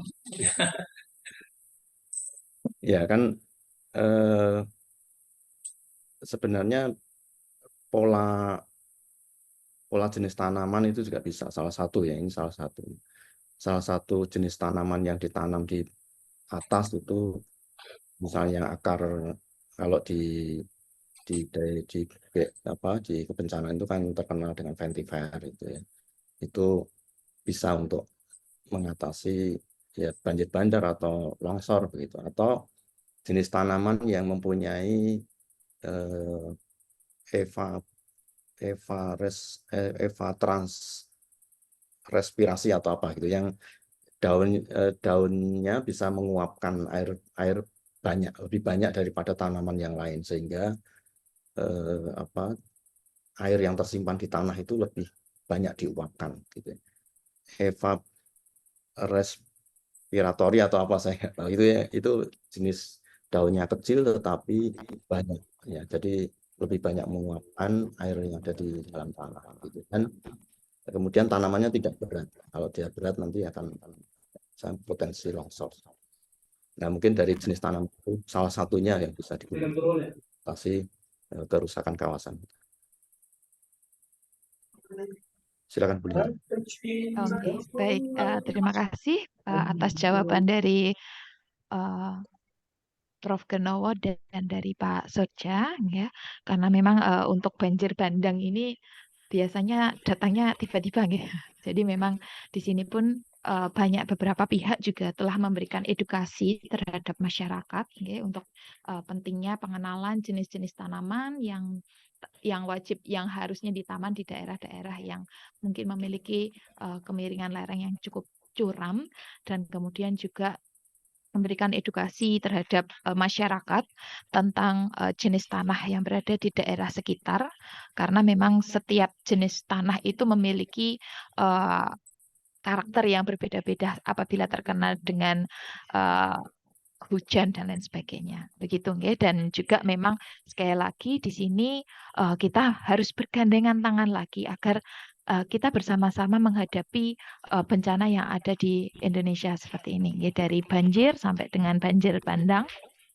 Ya kan sebenarnya pola jenis tanaman itu juga bisa salah satu ya, ini salah satu jenis tanaman yang ditanam di atas itu misalnya akar, kalau di kebencanaan itu kan terkenal dengan vetiver itu ya, itu bisa untuk mengatasi ya banjir bandar atau longsor begitu, atau jenis tanaman yang mempunyai eva eva trans respirasi atau apa gitu, yang daunnya bisa menguapkan air lebih banyak daripada tanaman yang lain, sehingga air yang tersimpan di tanah itu lebih banyak diuapkan gitu. Eva respiratori atau apa saya nggak tahu itu ya, itu jenis daunnya kecil tetapi banyak ya, jadi lebih banyak menguapkan air yang ada di dalam tanah gitu. Dan kemudian tanamannya tidak berat, kalau dia berat nanti akan potensi longsor. Nah, mungkin dari jenis tanaman itu salah satunya yang bisa digunakan atasi kerusakan kawasan. Silakan Bu Linda. Oke, baik. Terima kasih atas jawaban dari Prof. Genowo dan dari Pak Soja, ya. Karena memang untuk banjir bandang ini biasanya datangnya tiba-tiba, ya. Jadi memang di sini pun banyak beberapa pihak juga telah memberikan edukasi terhadap masyarakat, ya, untuk pentingnya pengenalan jenis-jenis tanaman yang wajib, yang harusnya ditanam di daerah-daerah yang mungkin memiliki kemiringan lereng yang cukup curam, dan kemudian juga memberikan edukasi terhadap masyarakat tentang jenis tanah yang berada di daerah sekitar, karena memang setiap jenis tanah itu memiliki karakter yang berbeda-beda apabila terkena dengan hujan dan lain sebagainya. Begitu, nggih. Dan juga memang sekali lagi di sini kita harus bergandengan tangan lagi agar kita bersama-sama menghadapi bencana yang ada di Indonesia seperti ini, nggih, dari banjir sampai dengan banjir bandang.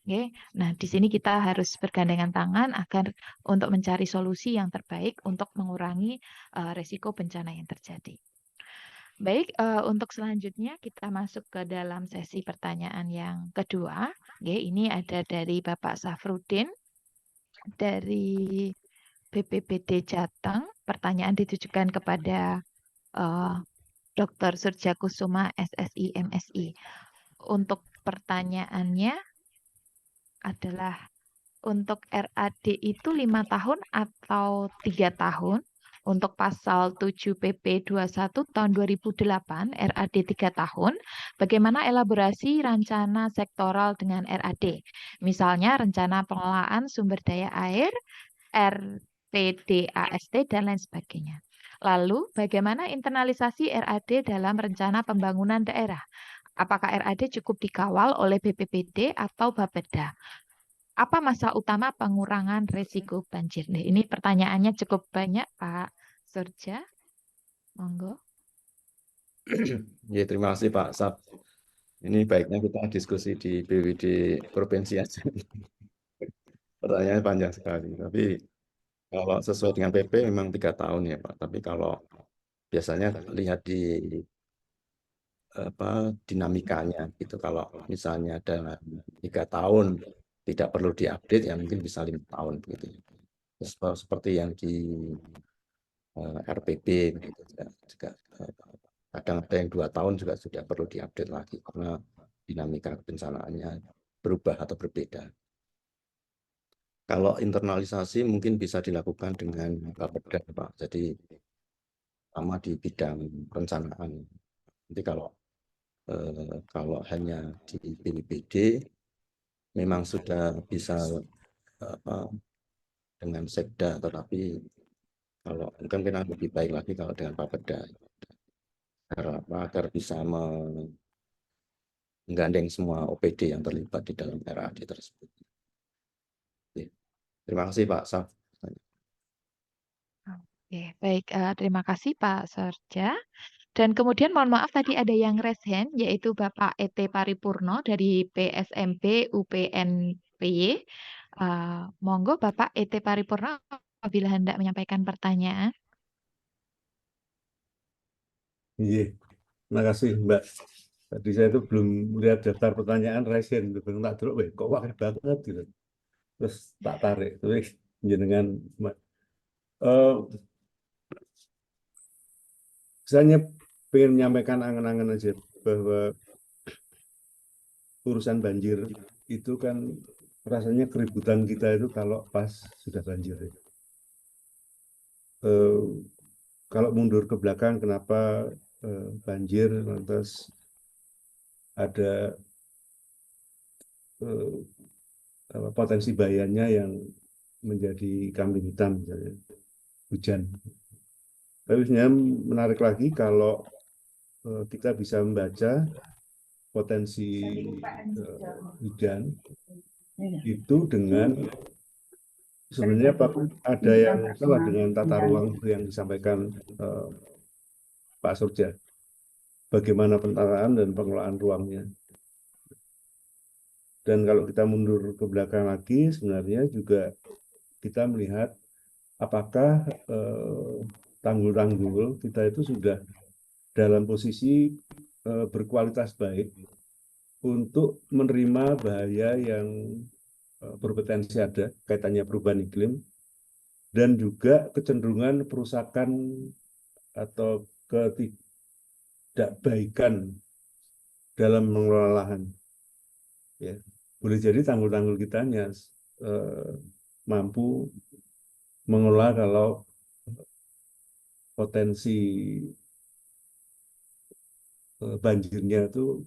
Nggih. Nah, di sini kita harus bergandengan tangan agar untuk mencari solusi yang terbaik untuk mengurangi resiko bencana yang terjadi. Baik, untuk selanjutnya kita masuk ke dalam sesi pertanyaan yang kedua. Oke, ini ada dari Bapak Safrudin dari BPBD Jateng. Pertanyaan ditujukan kepada Dr. Surja Kusuma, SSI, MSI. Untuk pertanyaannya adalah, untuk RAD itu 5 tahun atau 3 tahun? Untuk pasal 7 PP 21 tahun 2008 RAD 3 tahun, bagaimana elaborasi rencana sektoral dengan RAD? Misalnya rencana pengelolaan sumber daya air, RPDAST, dan lain sebagainya. Lalu, bagaimana internalisasi RAD dalam rencana pembangunan daerah? Apakah RAD cukup dikawal oleh BPBD atau Bapeda? Apa masa utama pengurangan risiko banjir? Nah, ini pertanyaannya cukup banyak, Pak Surja. Monggo. Ya, terima kasih Pak Sab. Ini baiknya kita diskusi di BWD provinsi aja. Pertanyaannya panjang sekali. Tapi kalau sesuai dengan PP memang 3 tahun ya Pak. Tapi kalau biasanya lihat di dinamikanya gitu. Kalau misalnya ada 3 tahun tidak perlu diupdate, ya mungkin bisa 5 tahun begitu. Seperti yang di RPB begitu juga kadang ada yang 2 tahun juga sudah perlu diupdate lagi karena dinamika kebencanaannya berubah atau berbeda. Kalau internalisasi mungkin bisa dilakukan dengan Bapeda, Pak. Jadi sama di bidang perencanaan. Nanti kalau hanya di BPBD memang sudah bisa dengan Sekda, tetapi kalau mungkin lebih baik lagi kalau dengan Bapeda. agar bisa menggandeng semua OPD yang terlibat di dalam RAD tersebut. Oke. Terima kasih Pak Saf. Oke, baik. Terima kasih Pak Sorja. Dan kemudian mohon maaf tadi ada yang raise hand, yaitu Bapak E.T. Paripurno dari PSMB UPNPY. Monggo Bapak E.T. Paripurno apabila hendak menyampaikan pertanyaan. Iya, terima kasih Mbak. Tadi saya itu belum melihat daftar pertanyaan raise hand, tak dulu, kok wakil banget gitu. Terus tak tarik, terus jenengan Mbak. Saya pengen menyampaikan angan-angan aja bahwa urusan banjir itu kan rasanya keributan kita itu kalau pas sudah banjir. Kalau mundur ke belakang, kenapa banjir, lantas ada potensi bahayanya yang menjadi kambing hitam, misalnya hujan. Tapi sebenarnya menarik lagi kalau kita bisa membaca potensi hujan itu dengan sebenarnya ada yang salah dengan tata ruang yang disampaikan Pak Surja. Bagaimana penataan dan pengelolaan ruangnya. Dan kalau kita mundur ke belakang lagi, sebenarnya juga kita melihat apakah tanggul-tanggul kita itu sudah dalam posisi berkualitas baik untuk menerima bahaya yang berpotensi ada kaitannya perubahan iklim dan juga kecenderungan perusakan atau ketidakbaikan dalam mengelola lahan. Ya, boleh jadi tanggul-tanggul kita hanya mampu mengelola kalau potensi banjirnya itu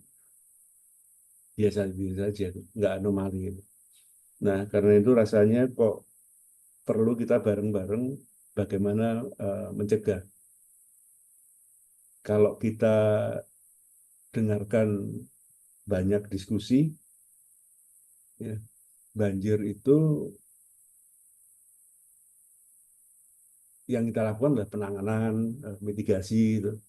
biasa-biasa saja, nggak anomali. Nah, karena itu rasanya kok perlu kita bareng-bareng bagaimana mencegah. Kalau kita dengarkan banyak diskusi, ya, banjir itu yang kita lakukan adalah penanganan, mitigasi, gitu.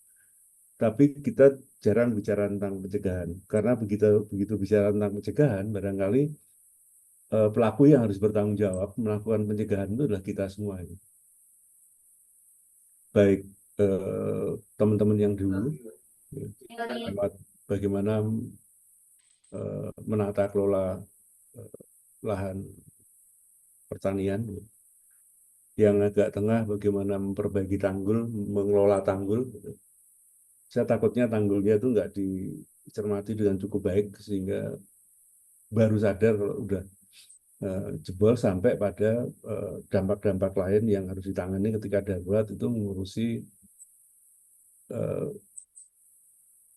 Tapi kita jarang bicara tentang pencegahan. Karena begitu bicara tentang pencegahan, barangkali pelaku yang harus bertanggung jawab melakukan pencegahan itu adalah kita semua. Baik teman-teman yang dulu, lewat bagaimana menata kelola lahan pertanian, yang agak tengah bagaimana memperbaiki tanggul, mengelola tanggul. Saya takutnya tanggulnya itu nggak dicermati dengan cukup baik sehingga baru sadar kalau udah jebol sampai pada dampak-dampak lain yang harus ditangani ketika darurat, itu mengurusi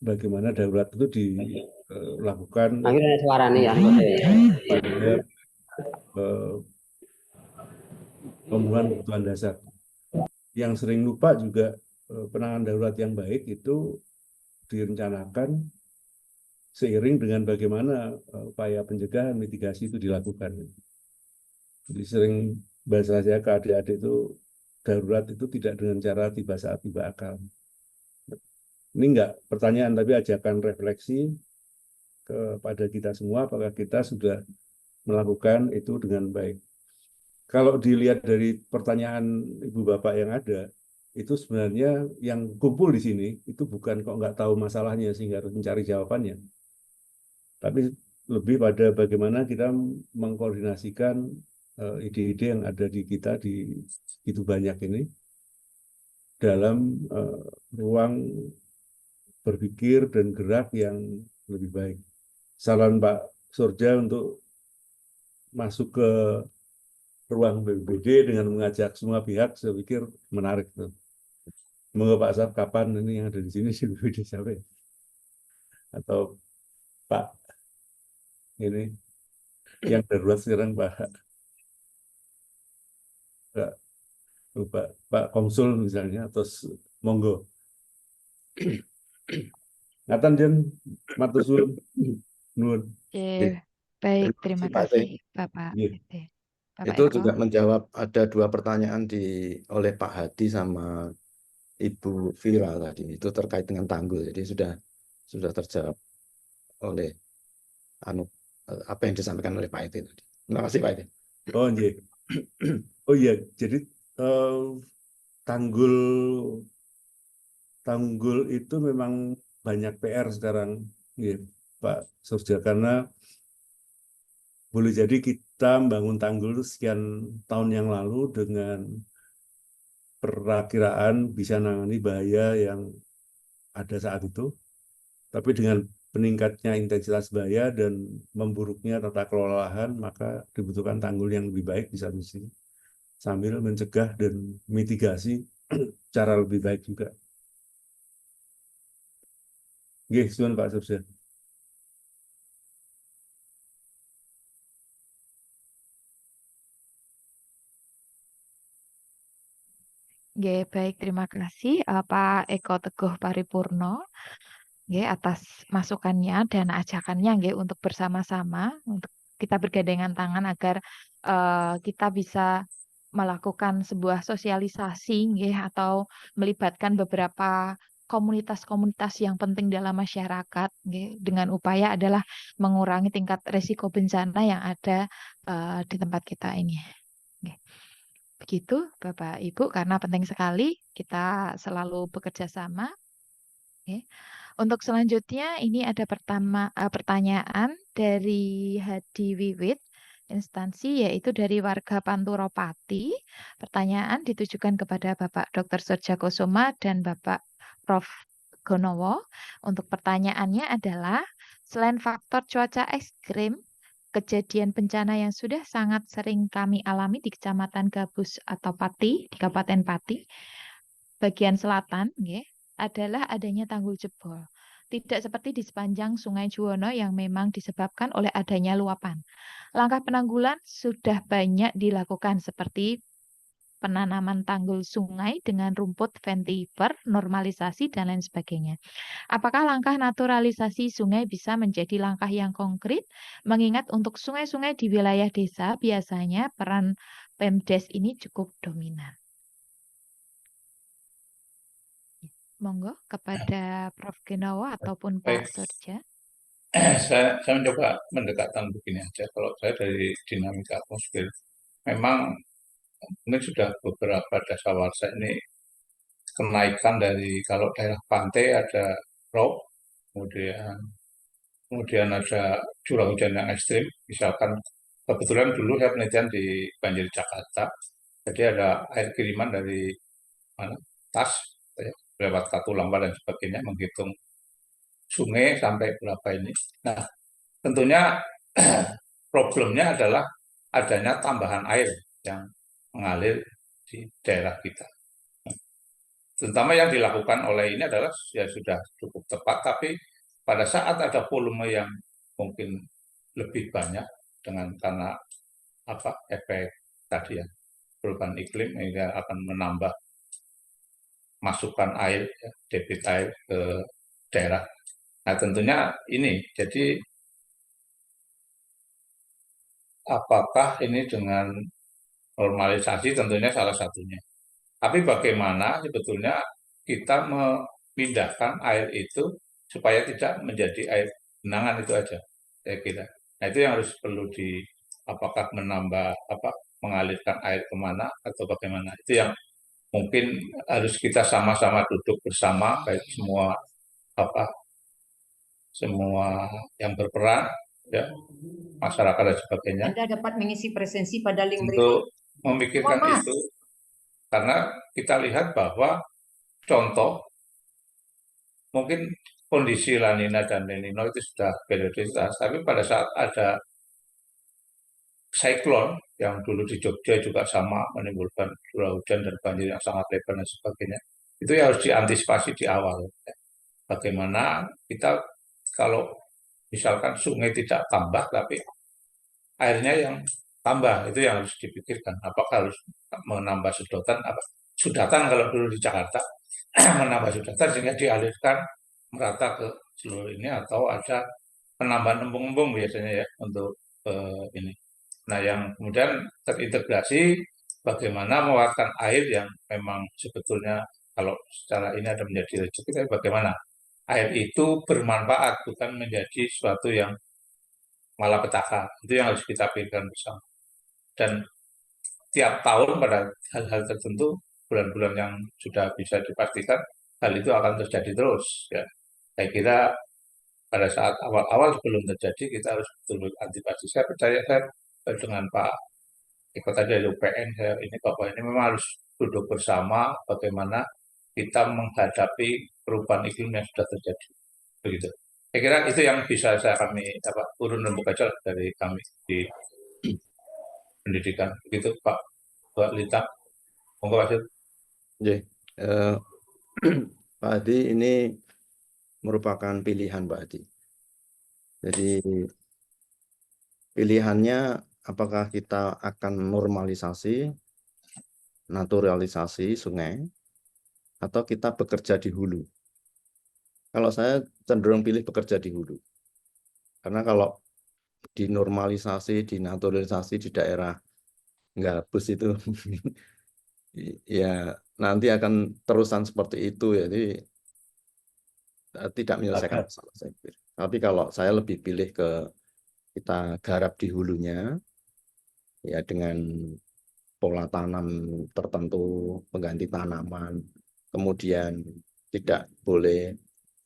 bagaimana darurat itu dilakukan terhadap pemenuhan kebutuhan dasar. Yang sering lupa juga penanganan darurat yang baik itu direncanakan seiring dengan bagaimana upaya pencegahan mitigasi itu dilakukan. Jadi sering bahasa saya ke adik-adik itu, darurat itu tidak dengan cara tiba saat tiba akal. Ini enggak pertanyaan, tapi ajakan refleksi kepada kita semua, apakah kita sudah melakukan itu dengan baik. Kalau dilihat dari pertanyaan Ibu Bapak yang ada, itu sebenarnya yang kumpul di sini, itu bukan kok nggak tahu masalahnya sehingga harus mencari jawabannya. Tapi lebih pada bagaimana kita mengkoordinasikan ide-ide yang ada di kita di itu banyak ini dalam ruang berpikir dan gerak yang lebih baik. Saran Pak Surja untuk masuk ke ruang BPBD dengan mengajak semua pihak, saya pikir menarik tuh. Semoga Pak Saf kapan ini yang ada di sini di BPBD sampai atau Pak ini yang darurat sekarang Pak Konsul misalnya, atau monggo. Ngaten jen matur suwun. Nuwun. Oke, baik, terima Pak Ate. kasih Bapak Nggih. PT. Bapak Itu Eko. juga menjawab ada 2 pertanyaan oleh Pak Hadi sama Ibu Vira tadi. Itu terkait dengan tanggul. Jadi sudah terjawab oleh apa yang disampaikan oleh Pak Ete tadi. Terima kasih Pak Ete. Oh, nggih. Oh iya, jadi tanggul itu memang banyak PR sekarang, nggih, Pak Surja, karena boleh jadi kita membangun tanggul sekian tahun yang lalu dengan perakiraan bisa nangani bahaya yang ada saat itu, tapi dengan peningkatnya intensitas bahaya dan memburuknya tata kelola lahan, maka dibutuhkan tanggul yang lebih baik di satu sisi, sambil mencegah dan mitigasi cara lebih baik juga. Nggih, suwun Pak Surya. Oke, baik, terima kasih Pak Eko Teguh Paripurno nggih, atas masukannya dan ajakannya nggih, untuk bersama-sama untuk kita bergandengan tangan agar kita bisa melakukan sebuah sosialisasi nggih, atau melibatkan beberapa komunitas-komunitas yang penting dalam masyarakat nggih, dengan upaya adalah mengurangi tingkat risiko bencana yang ada di tempat kita ini. Nggih. Begitu Bapak Ibu, karena penting sekali kita selalu bekerja sama. Oke. Untuk selanjutnya ini ada pertanyaan dari Hadi Wiwit instansi, yaitu dari warga Panturopati. Pertanyaan ditujukan kepada Bapak Dr. Surjakusuma dan Bapak Prof. Gonowo. Untuk pertanyaannya adalah, selain faktor cuaca ekstrim, kejadian bencana yang sudah sangat sering kami alami di Kecamatan Gabus atau Pati, di Kabupaten Pati, bagian selatan, adalah adanya tanggul jebol. Tidak seperti di sepanjang Sungai Juwono yang memang disebabkan oleh adanya luapan. Langkah penanggulan sudah banyak dilakukan seperti penanaman tanggul sungai dengan rumput ventiver, normalisasi, dan lain sebagainya. Apakah langkah naturalisasi sungai bisa menjadi langkah yang konkret? Mengingat untuk sungai-sungai di wilayah desa biasanya peran Pemdes ini cukup dominan. Monggo kepada Prof. Genowo ataupun Pak Baik. Surja. Saya mencoba mendekatkan begini aja. Kalau saya dari dinamika atmosfer, memang ini sudah beberapa dasawarsa ini kenaikan dari, kalau daerah pantai ada rob, kemudian ada curah hujan yang ekstrim. Misalkan kebetulan dulu saya penelitian di banjir Jakarta, jadi ada air kiriman dari mana, Tas, lewat Katulampa dan sebagainya, menghitung sungai sampai berapa ini. Nah, tentunya problemnya adalah adanya tambahan air yang mengalir di daerah kita. Terutama yang dilakukan oleh ini adalah ya sudah cukup tepat, tapi pada saat ada volume yang mungkin lebih banyak karena efek tadi ya, perubahan iklim ini akan menambah masukan air, debit air ke daerah. Nah, tentunya ini, jadi apakah ini dengan normalisasi tentunya salah satunya. Tapi bagaimana sebetulnya kita memindahkan air itu supaya tidak menjadi air genangan, itu aja saya kira. Nah, itu yang harus perlu apakah mengalirkan air kemana atau bagaimana. Itu yang mungkin harus kita sama-sama duduk bersama, baik semua yang berperan, ya, masyarakat dan sebagainya. Anda dapat mengisi presensi pada link untuk memikirkan itu, karena kita lihat bahwa contoh mungkin kondisi La Nina dan El Nino itu sudah perioditas, tapi pada saat ada siklon yang dulu di Jogja juga sama menimbulkan curah hujan dan banjir yang sangat lebar dan sebagainya, itu ya harus diantisipasi di awal. Bagaimana kita kalau misalkan sungai tidak tambah tapi airnya yang tambah, itu yang harus dipikirkan. Apakah harus menambah sudatan kalau dulu di Jakarta menambah sudatan sehingga dialirkan merata ke seluruh ini atau ada penambahan embung-embung biasanya ya untuk ini. Nah, yang kemudian terintegrasi bagaimana mengeluarkan air yang memang sebetulnya kalau secara ini ada menjadi rezeki, tapi bagaimana air itu bermanfaat, bukan menjadi sesuatu yang malapetaka. Itu yang harus kita pikirkan bersama. Dan tiap tahun pada hal-hal tertentu, bulan-bulan yang sudah bisa dipastikan, hal itu akan terjadi terus. Ya. Saya kira pada saat awal-awal sebelum terjadi, kita harus betul-betul antisipasi. Saya percaya dengan Pak Eko tadi dari UPN, ini bahwa ini memang harus duduk bersama bagaimana kita menghadapi perubahan iklim yang sudah terjadi. Begitu. Saya kira itu yang bisa kami urun rembuk aja dari kami di pendidikan. Begitu Pak Lita. Monggo Pak. Pak Hadi, ini merupakan pilihan Pak Hadi. Jadi pilihannya apakah kita akan normalisasi, naturalisasi sungai, atau kita bekerja di hulu. Kalau saya cenderung pilih bekerja di hulu. Karena kalau dinormalisasi, dinaturalisasi di daerah gabus itu ya nanti akan terusan seperti itu, jadi tidak menyelesaikan masalah saya pikir. Tapi kalau saya lebih pilih ke kita garap di hulunya ya dengan pola tanam tertentu, pengganti tanaman, kemudian tidak boleh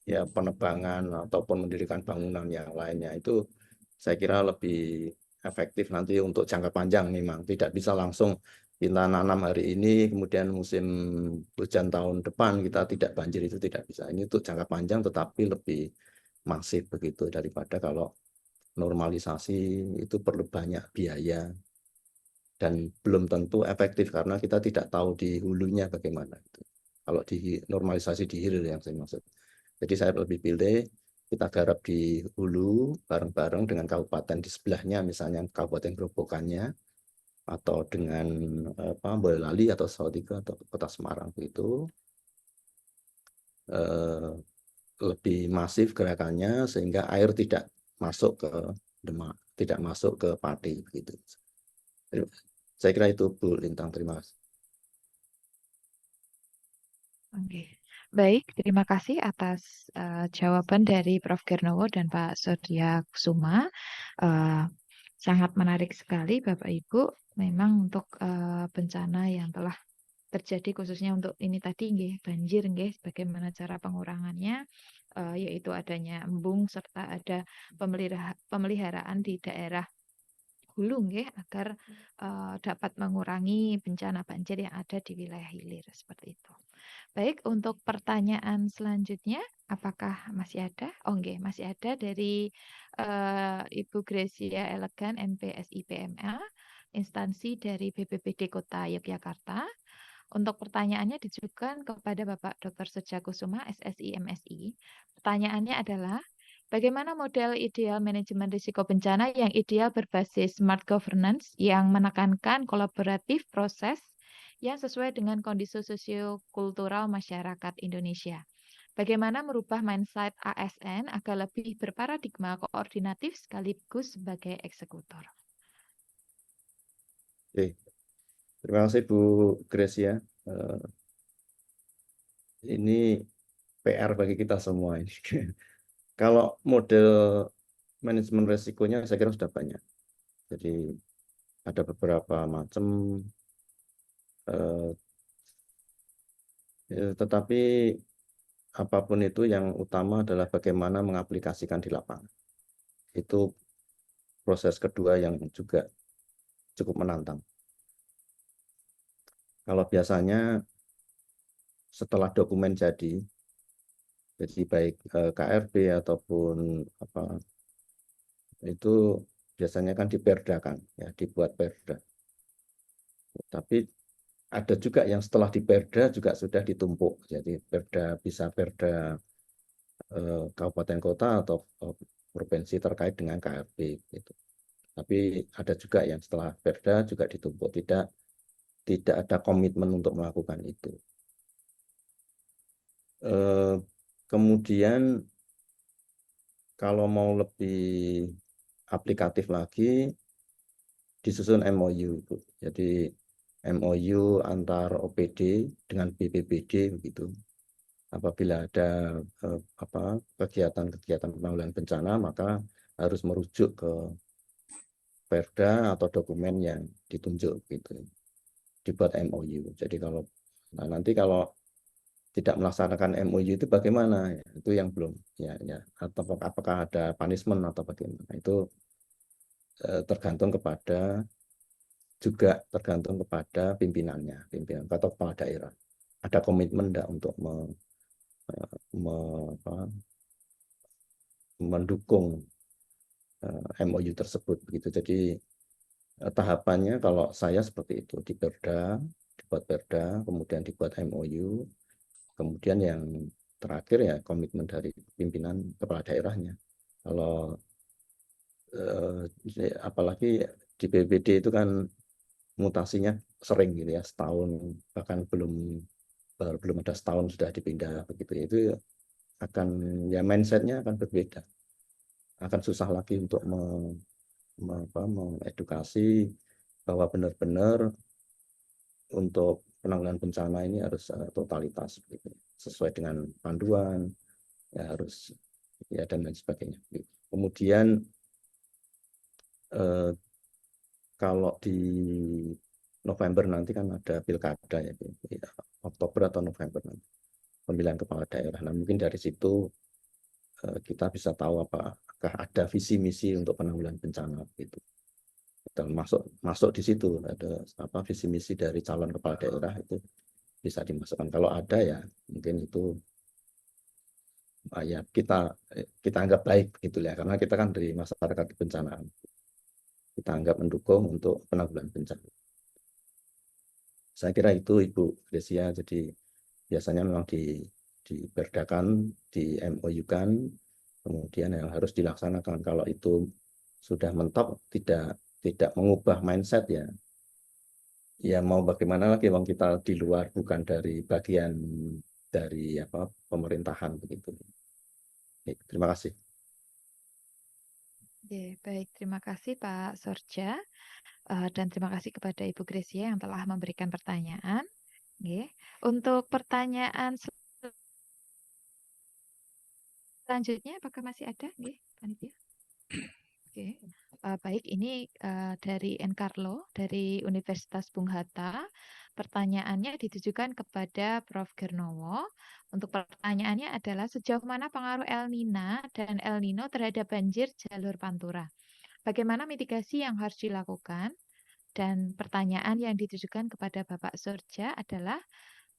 ya penebangan ataupun mendirikan bangunan yang lainnya, itu saya kira lebih efektif nanti untuk jangka panjang. Memang tidak bisa langsung kita nanam hari ini kemudian musim hujan tahun depan kita tidak banjir, itu tidak bisa. Ini untuk jangka panjang tetapi lebih masif begitu daripada kalau normalisasi itu perlu banyak biaya dan belum tentu efektif karena kita tidak tahu di hulunya bagaimana itu. Kalau di normalisasi di hilir yang saya maksud. Jadi saya lebih pilih kita garap di hulu bareng-bareng dengan kabupaten di sebelahnya, misalnya Kabupaten Grobogannya atau dengan Boyolali atau Salatiga atau Kota Semarang begitu. Lebih masif gerakannya sehingga air tidak masuk ke Demak, tidak masuk ke Pati begitu. Saya kira itu Bu Lintang, terima kasih. Oke. Baik, terima kasih atas jawaban dari Prof. Gernowo dan Pak Surya Kusuma. Sangat menarik sekali Bapak Ibu. Memang untuk bencana yang telah terjadi khususnya untuk ini tadi nggih, banjir nggih, bagaimana cara pengurangannya, yaitu adanya embung serta ada pemeliharaan di daerah hulu nggih, agar dapat mengurangi bencana banjir yang ada di wilayah hilir seperti itu. Baik, untuk pertanyaan selanjutnya, apakah masih ada? Oh nggih, masih ada dari Ibu Gracia Elegan, MPSI PMA, instansi dari BPBD Kota Yogyakarta. Untuk pertanyaannya ditujukan kepada Bapak Dr. Surya Kusuma, SSI MSI. Pertanyaannya adalah, bagaimana model ideal manajemen risiko bencana yang ideal berbasis smart governance yang menekankan kolaboratif proses yang sesuai dengan kondisi sosiokultural masyarakat Indonesia? Bagaimana merubah mindset ASN agar lebih berparadigma koordinatif sekaligus sebagai eksekutor? Oke. Terima kasih Bu Gracia. Ini PR bagi kita semua ini. Kalau model manajemen resikonya saya kira sudah banyak. Jadi ada beberapa macam, tetapi apapun itu yang utama adalah bagaimana mengaplikasikan di lapangan. Itu proses kedua yang juga cukup menantang. Kalau biasanya setelah dokumen jadi baik KRB ataupun apa itu biasanya kan diperdakan, ya dibuat perda. Tapi ada juga yang setelah diperda juga sudah ditumpuk, jadi perda bisa perda kabupaten kota atau provinsi terkait dengan KRB gitu. Tapi ada juga yang setelah perda juga ditumpuk, tidak ada komitmen untuk melakukan itu. Kemudian kalau mau lebih aplikatif lagi, disusun MOU, Bu. Jadi MOU antar OPD dengan BPBD begitu. Apabila ada kegiatan-kegiatan penanggulangan bencana, maka harus merujuk ke perda atau dokumen yang ditunjuk gitu. Dibuat MOU. Jadi nanti kalau tidak melaksanakan MOU itu bagaimana? Itu yang belum atau apakah ada punishment atau bagaimana? Itu tergantung kepada pimpinan atau kepala daerah. Ada komitmen enggak untuk mendukung MOU tersebut begitu. Jadi tahapannya kalau saya seperti itu, dibuat perda, kemudian dibuat MOU, kemudian yang terakhir ya komitmen dari pimpinan kepala daerahnya. Kalau apalagi di BPD itu kan mutasinya sering gitu ya, setahun, bahkan belum ada setahun sudah dipindah begitu. Itu akan ya mindsetnya akan berbeda, akan susah lagi untuk mengedukasi bahwa benar-benar untuk penanggulangan bencana ini harus totalitas begitu, sesuai dengan panduan ya, harus ya, dan lain sebagainya. Kemudian kalau di November nanti kan ada pilkada ya, Oktober atau November nanti pemilihan kepala daerah. Nah, mungkin dari situ kita bisa tahu apakah ada visi misi untuk penanggulangan bencana gitu. Dan masuk di situ ada visi misi dari calon kepala daerah, itu bisa dimasukkan. Kalau ada ya mungkin itu ya kita anggap baik gitu ya, karena kita kan dari masyarakat kebencanaan, kita anggap mendukung untuk penanggulangan bencana. Saya kira itu Ibu Gresia. Jadi biasanya memang diperdakan, di MOU-kan, kemudian yang harus dilaksanakan. Kalau itu sudah mentok, tidak mengubah mindset ya mau bagaimana lagi, wong kita di luar, bukan dari bagian dari pemerintahan begitu. Terima kasih. Baik, terima kasih Pak Sorja, dan terima kasih kepada Ibu Gresia yang telah memberikan pertanyaan. Untuk pertanyaan selanjutnya, apakah masih ada, panitia? Baik, ini dari Encarlo dari Universitas Bung Hatta. Pertanyaannya ditujukan kepada Prof. Gernowo. Untuk pertanyaannya adalah sejauh mana pengaruh El Nina dan El Nino terhadap banjir jalur Pantura? Bagaimana mitigasi yang harus dilakukan? Dan pertanyaan yang ditujukan kepada Bapak Sorja adalah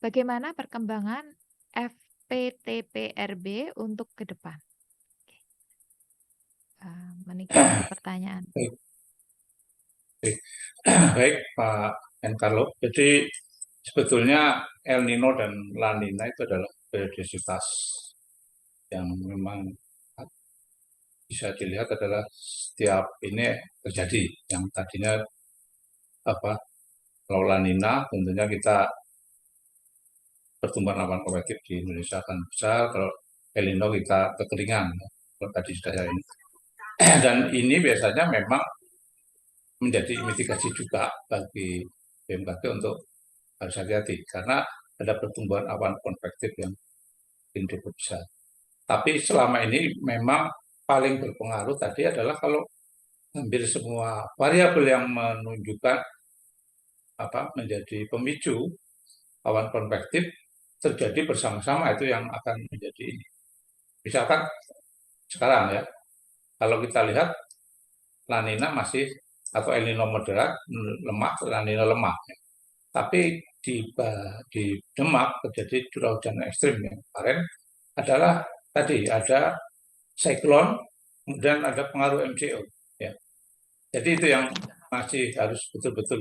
bagaimana perkembangan FPTPRB untuk ke depan? Menikmati pertanyaan. Baik, Pak Encarlo. Jadi sebetulnya El Nino dan La Nina itu adalah periodisitas yang memang bisa dilihat adalah setiap ini terjadi. Yang tadinya kalau La Nina tentunya kita pertumbuhan awan konvektif di Indonesia akan besar. Kalau El Nino kita kekeringan. Kalau tadi sudah saya ini. Dan ini biasanya memang menjadi mitigasi juga bagi BMKG untuk harus hati-hati karena ada pertumbuhan awan konvektif yang cukup besar. Tapi selama ini memang paling berpengaruh tadi adalah kalau hampir semua variabel yang menunjukkan menjadi pemicu awan konvektif terjadi bersama-sama, itu yang akan menjadi ini. Misalkan sekarang ya, kalau kita lihat La Nina masih atau El Nino moderat lemah, La Nina lemah. Tapi di Demak terjadi curah hujan ekstrim yang kemarin adalah tadi ada siklon, kemudian ada pengaruh MCO. Ya. Jadi itu yang masih harus betul-betul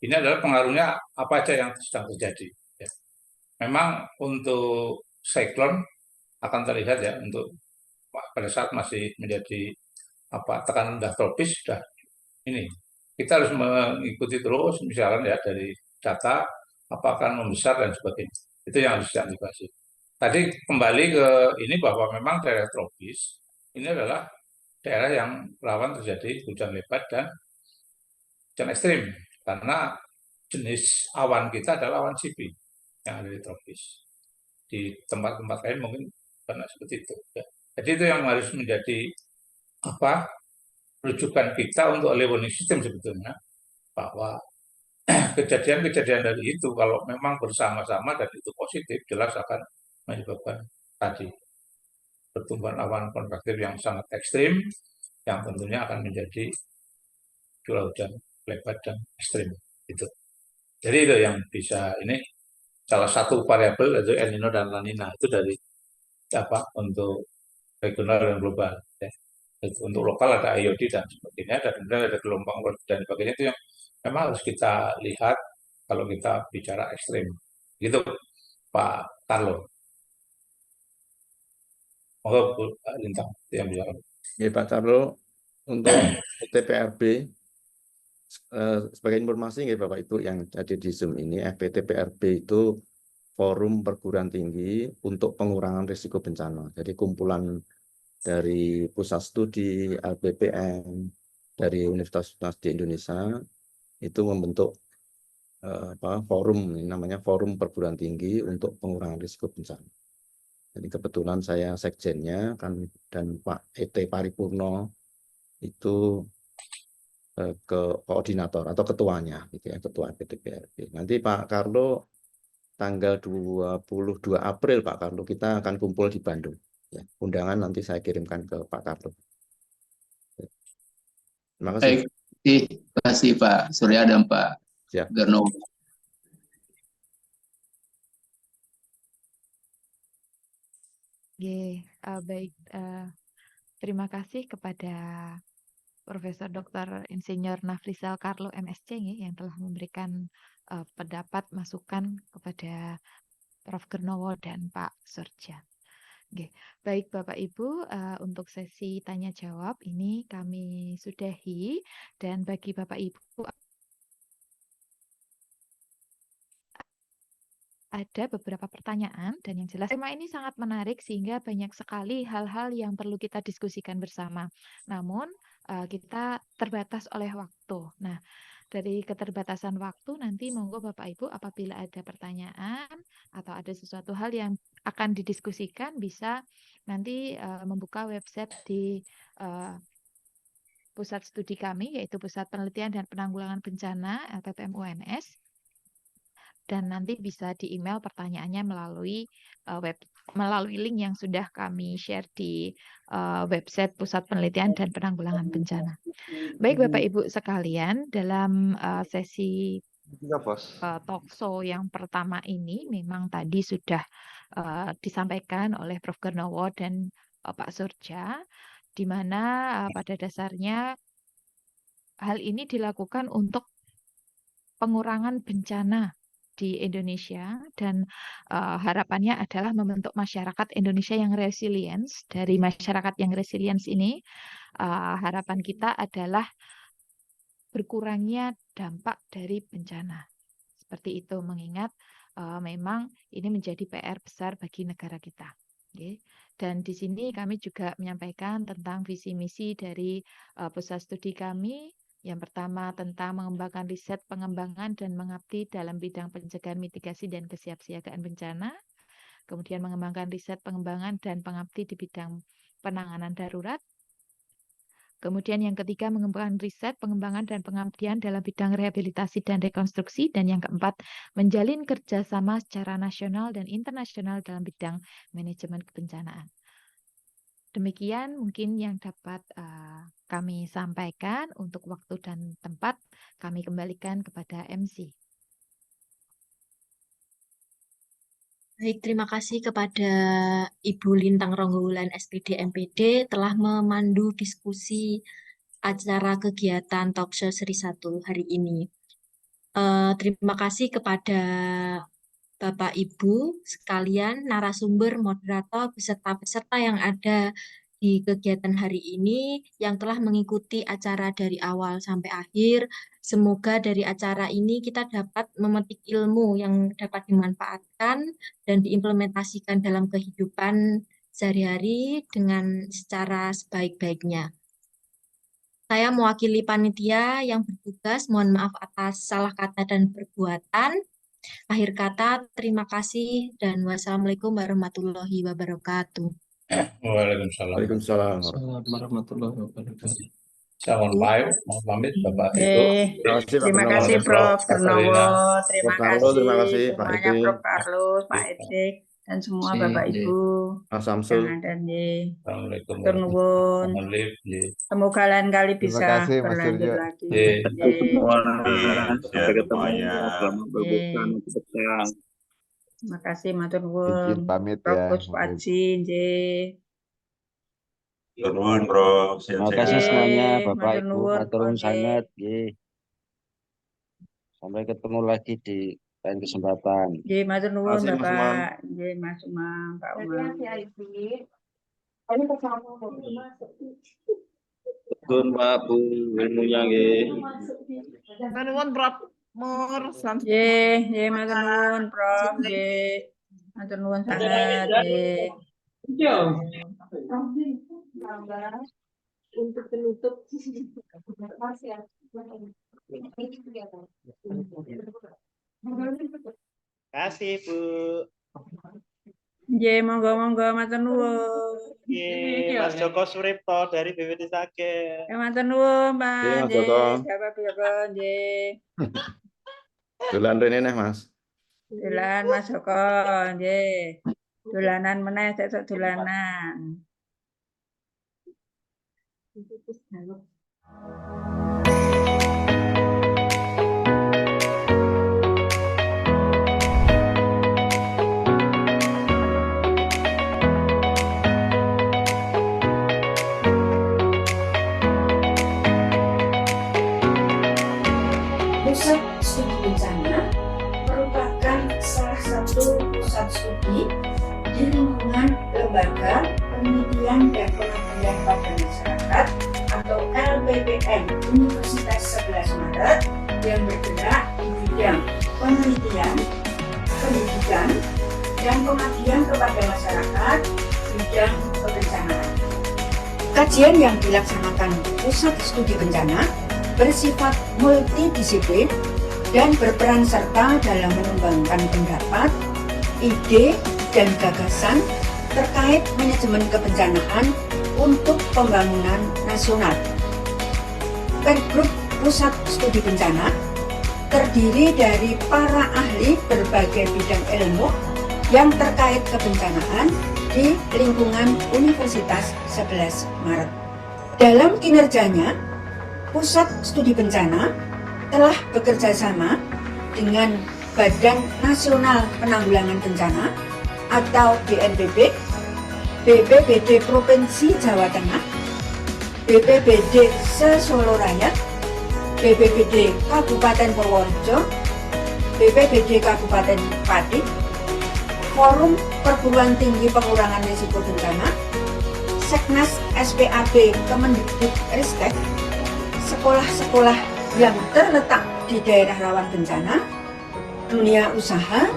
ini adalah pengaruhnya apa aja yang sedang terjadi. Ya. Memang untuk siklon akan terlihat ya, untuk pada saat masih menjadi tekanan rendah tropis sudah ini. Kita harus mengikuti terus misalnya ya dari data apakah membesar dan sebagainya. Itu yang harus diantisipasi. tadi kembali ke ini bahwa memang daerah tropis ini adalah daerah yang rawan terjadi hujan lebat dan hujan ekstrim karena jenis awan kita adalah awan CP yang ada di tropis. Di tempat-tempat lain mungkin karena seperti itu. Ya. Jadi itu yang harus menjadi apa rujukan kita untuk early warning system sebetulnya, bahwa kejadian-kejadian dari itu kalau memang bersama-sama dan itu positif jelas akan menyebabkan tadi pertumbuhan awan konvektif yang sangat ekstrim yang tentunya akan menjadi curah hujan lebat dan ekstrim itu. Jadi itu yang bisa ini salah satu variabel yaitu El Nino dan La Nina itu dari apa untuk regional dan global. Ya. Untuk lokal ada IOD dan sebagainya, dan kemudian ada gelombang dan sebagainya itu yang memang harus kita lihat kalau kita bicara ekstrim. Gitu, Pak Carlo. Monggo Bu Lintang yang bicara. Ya, Pak Carlo, untuk TPRB sebagai informasi ya Bapak Ibu yang ada di Zoom ini, FPTPRB itu Forum Perguruan Tinggi untuk Pengurangan Risiko Bencana. Jadi kumpulan dari pusat studi, LPPM, dari universitas di Indonesia itu membentuk forum, ini namanya Forum Perguruan Tinggi untuk Pengurangan Risiko Bencana. Jadi kebetulan saya sekjennya kan dan Pak E.T. Paripurno itu ke koordinator atau ketuanya, gitu ya, ketua FPTPRB. Nanti Pak Carlo tanggal 22 April Pak Carlo kita akan kumpul di Bandung. Ya, undangan nanti saya kirimkan ke Pak Carlo. Terima kasih. Baik, terima kasih Pak Surya dan Pak Siap. Gerno. Baik, terima kasih kepada Profesor Dr. Insinyur Nafrizal Carlo MSc yang telah memberikan pendapat masukan kepada Prof. Gernowo dan Pak Surja. Baik Bapak Ibu, untuk sesi tanya jawab ini kami sudahi, dan bagi Bapak Ibu ada beberapa pertanyaan, dan yang jelas tema ini sangat menarik sehingga banyak sekali hal-hal yang perlu kita diskusikan bersama. Namun kita terbatas oleh waktu. Nah, dari keterbatasan waktu nanti monggo Bapak Ibu apabila ada pertanyaan atau ada sesuatu hal yang akan didiskusikan bisa nanti membuka website di pusat studi kami, yaitu Pusat Penelitian dan Penanggulangan Bencana PPM UNS. Dan nanti bisa di email pertanyaannya melalui link yang sudah kami share di website Pusat Penelitian dan Penanggulangan Bencana. Baik Bapak Ibu sekalian, dalam sesi talkshow yang pertama ini memang tadi sudah disampaikan oleh Prof. Gernowo dan Pak Surja, di mana pada dasarnya hal ini dilakukan untuk pengurangan bencana di Indonesia, dan harapannya adalah membentuk masyarakat Indonesia yang resilience. Dari masyarakat yang resilience ini harapan kita adalah berkurangnya dampak dari bencana. Seperti itu, mengingat memang ini menjadi PR besar bagi negara kita. Dan di sini kami juga menyampaikan tentang visi misi dari pusat studi kami. Yang pertama tentang mengembangkan riset, pengembangan, dan mengabdi dalam bidang pencegahan, mitigasi, dan kesiapsiagaan bencana. Kemudian mengembangkan riset, pengembangan, dan pengabdi di bidang penanganan darurat. Kemudian yang ketiga mengembangkan riset, pengembangan, dan pengabdian dalam bidang rehabilitasi dan rekonstruksi. Dan yang keempat menjalin kerjasama secara nasional dan internasional dalam bidang manajemen kebencanaan. Demikian mungkin yang dapat kami sampaikan. Untuk waktu dan tempat kami kembalikan kepada MC. Baik, terima kasih kepada Ibu Lintang Ronggowulan SPD MPD telah memandu diskusi acara kegiatan Talkshow Seri 1 hari ini. Terima kasih kepada Bapak Ibu sekalian, narasumber, moderator, beserta-peserta yang ada di kegiatan hari ini yang telah mengikuti acara dari awal sampai akhir. Semoga dari acara ini kita dapat memetik ilmu yang dapat dimanfaatkan dan diimplementasikan dalam kehidupan sehari-hari dengan secara sebaik-baiknya. Saya mewakili panitia yang bertugas, mohon maaf atas salah kata dan perbuatan. Akhir kata, terima kasih dan wassalamualaikum warahmatullahi wabarakatuh. Waalaikumsalam. Waalaikumsalam. Warahmatullahi wabarakatuh. Saya mohon pamit Bapak Ibu. Terima kasih Prof. Ternowo, terima terima kasih Pak semuanya Edi, Prof. Carlos, Pak Edik, dan semua Bapak Ibu Mas yang Samsul. ada. Assalamualaikum Turnuwun. Semoga lain kali Terima bisa kasih, Mas berlanjut Suryo. lagi. Sampai ketemu selamat berbuka petang. Terima kasih matur Izin nuwun. pamit Prof. ya. Gus Paji, nggih. Nuwun, Bro. Terima kasih Nggih, semuanya Bapak matur Ibu, nuwun, matur nuwun nggih. sangat. Nggih. Sampai ketemu lagi di lain kesempatan. Nggih, matur nuwun Terima kasih, Mas Umam. Bapak. Nggih, Mas Umam, Pak Umam. Betul, Pak Bu. Ilmunya nggih. Nuwun Prof. Mur, Nggih, nggih, matur nuwun, Prof. Nggih. Matur nuwun sangat, nggih. Untuk penutup. Kasih Bu. Nggih, monggo matur nuwun. Nggih, Mas Joko Suripto dari BPD Sage. Matur nuwun, Pak. Nggih, Mas Nggih, Joko. Bapak Joko, nggih. Dolan rene nih Mas. Dolan Mas Joko, nggih. Dolanan meneh, sesuk dolanan. Pusat Studi Bencana merupakan salah satu pusat studi di lingkungan Lembaga Penelitian dan Pengabdian pada Masyarakat atau LPPM Universitas 11 Maret yang bergerak di bidang penelitian, pendidikan, dan pengabdian kepada masyarakat bidang kebencanaan. Kajian yang dilaksanakan Pusat Studi Bencana bersifat multidisiplin dan berperan serta dalam mengembangkan pendapat, ide, dan gagasan terkait manajemen kebencanaan untuk pembangunan nasional. Pergrup Pusat Studi Bencana terdiri dari para ahli berbagai bidang ilmu yang terkait kebencanaan di lingkungan Universitas 11 Maret. Dalam kinerjanya, Pusat Studi Bencana telah bekerja sama dengan Badan Nasional Penanggulangan Bencana atau BNPB, BPBD Provinsi Jawa Tengah, BPBD se-Solo Raya, BPBD Kabupaten Purworejo, BPBD Kabupaten Pati, Forum Perguruan Tinggi Pengurangan Risiko Bencana, Seknas SPAB Kemendikbudristek, sekolah-sekolah yang terletak di daerah rawan bencana, dunia usaha,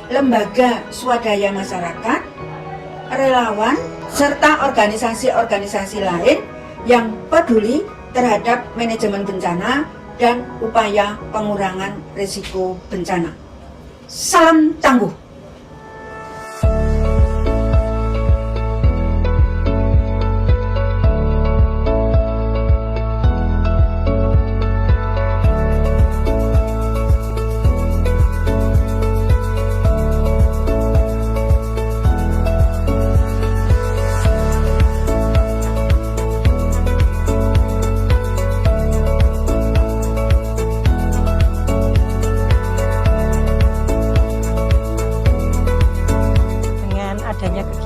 lembaga swadaya masyarakat, relawan, serta organisasi-organisasi lain yang peduli terhadap manajemen bencana dan upaya pengurangan risiko bencana. Salam tangguh.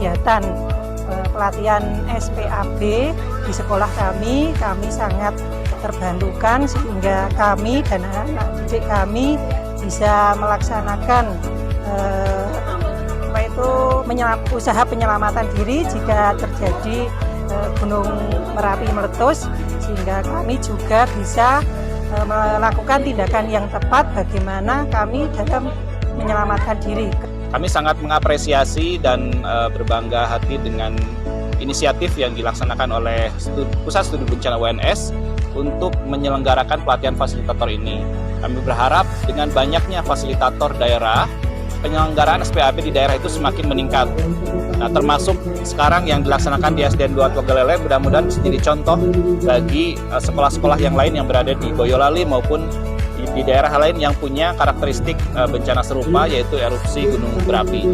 kegiatan pelatihan SPAB di sekolah kami sangat terbantukan sehingga kami dan anak-anak didik kami bisa melaksanakan usaha penyelamatan diri jika terjadi Gunung Merapi meletus, sehingga kami juga bisa melakukan tindakan yang tepat bagaimana kami dalam menyelamatkan diri. Kami sangat mengapresiasi dan berbangga hati dengan inisiatif yang dilaksanakan oleh Pusat Studi Bencana UNS untuk menyelenggarakan pelatihan fasilitator ini. Kami berharap dengan banyaknya fasilitator daerah, penyelenggaraan SPAB di daerah itu semakin meningkat. Nah, termasuk sekarang yang dilaksanakan di SDN 2 Tegalele, mudah-mudahan bisa jadi contoh bagi sekolah-sekolah yang lain yang berada di Boyolali maupun di daerah lain yang punya karakteristik bencana serupa, yaitu erupsi Gunung Berapi.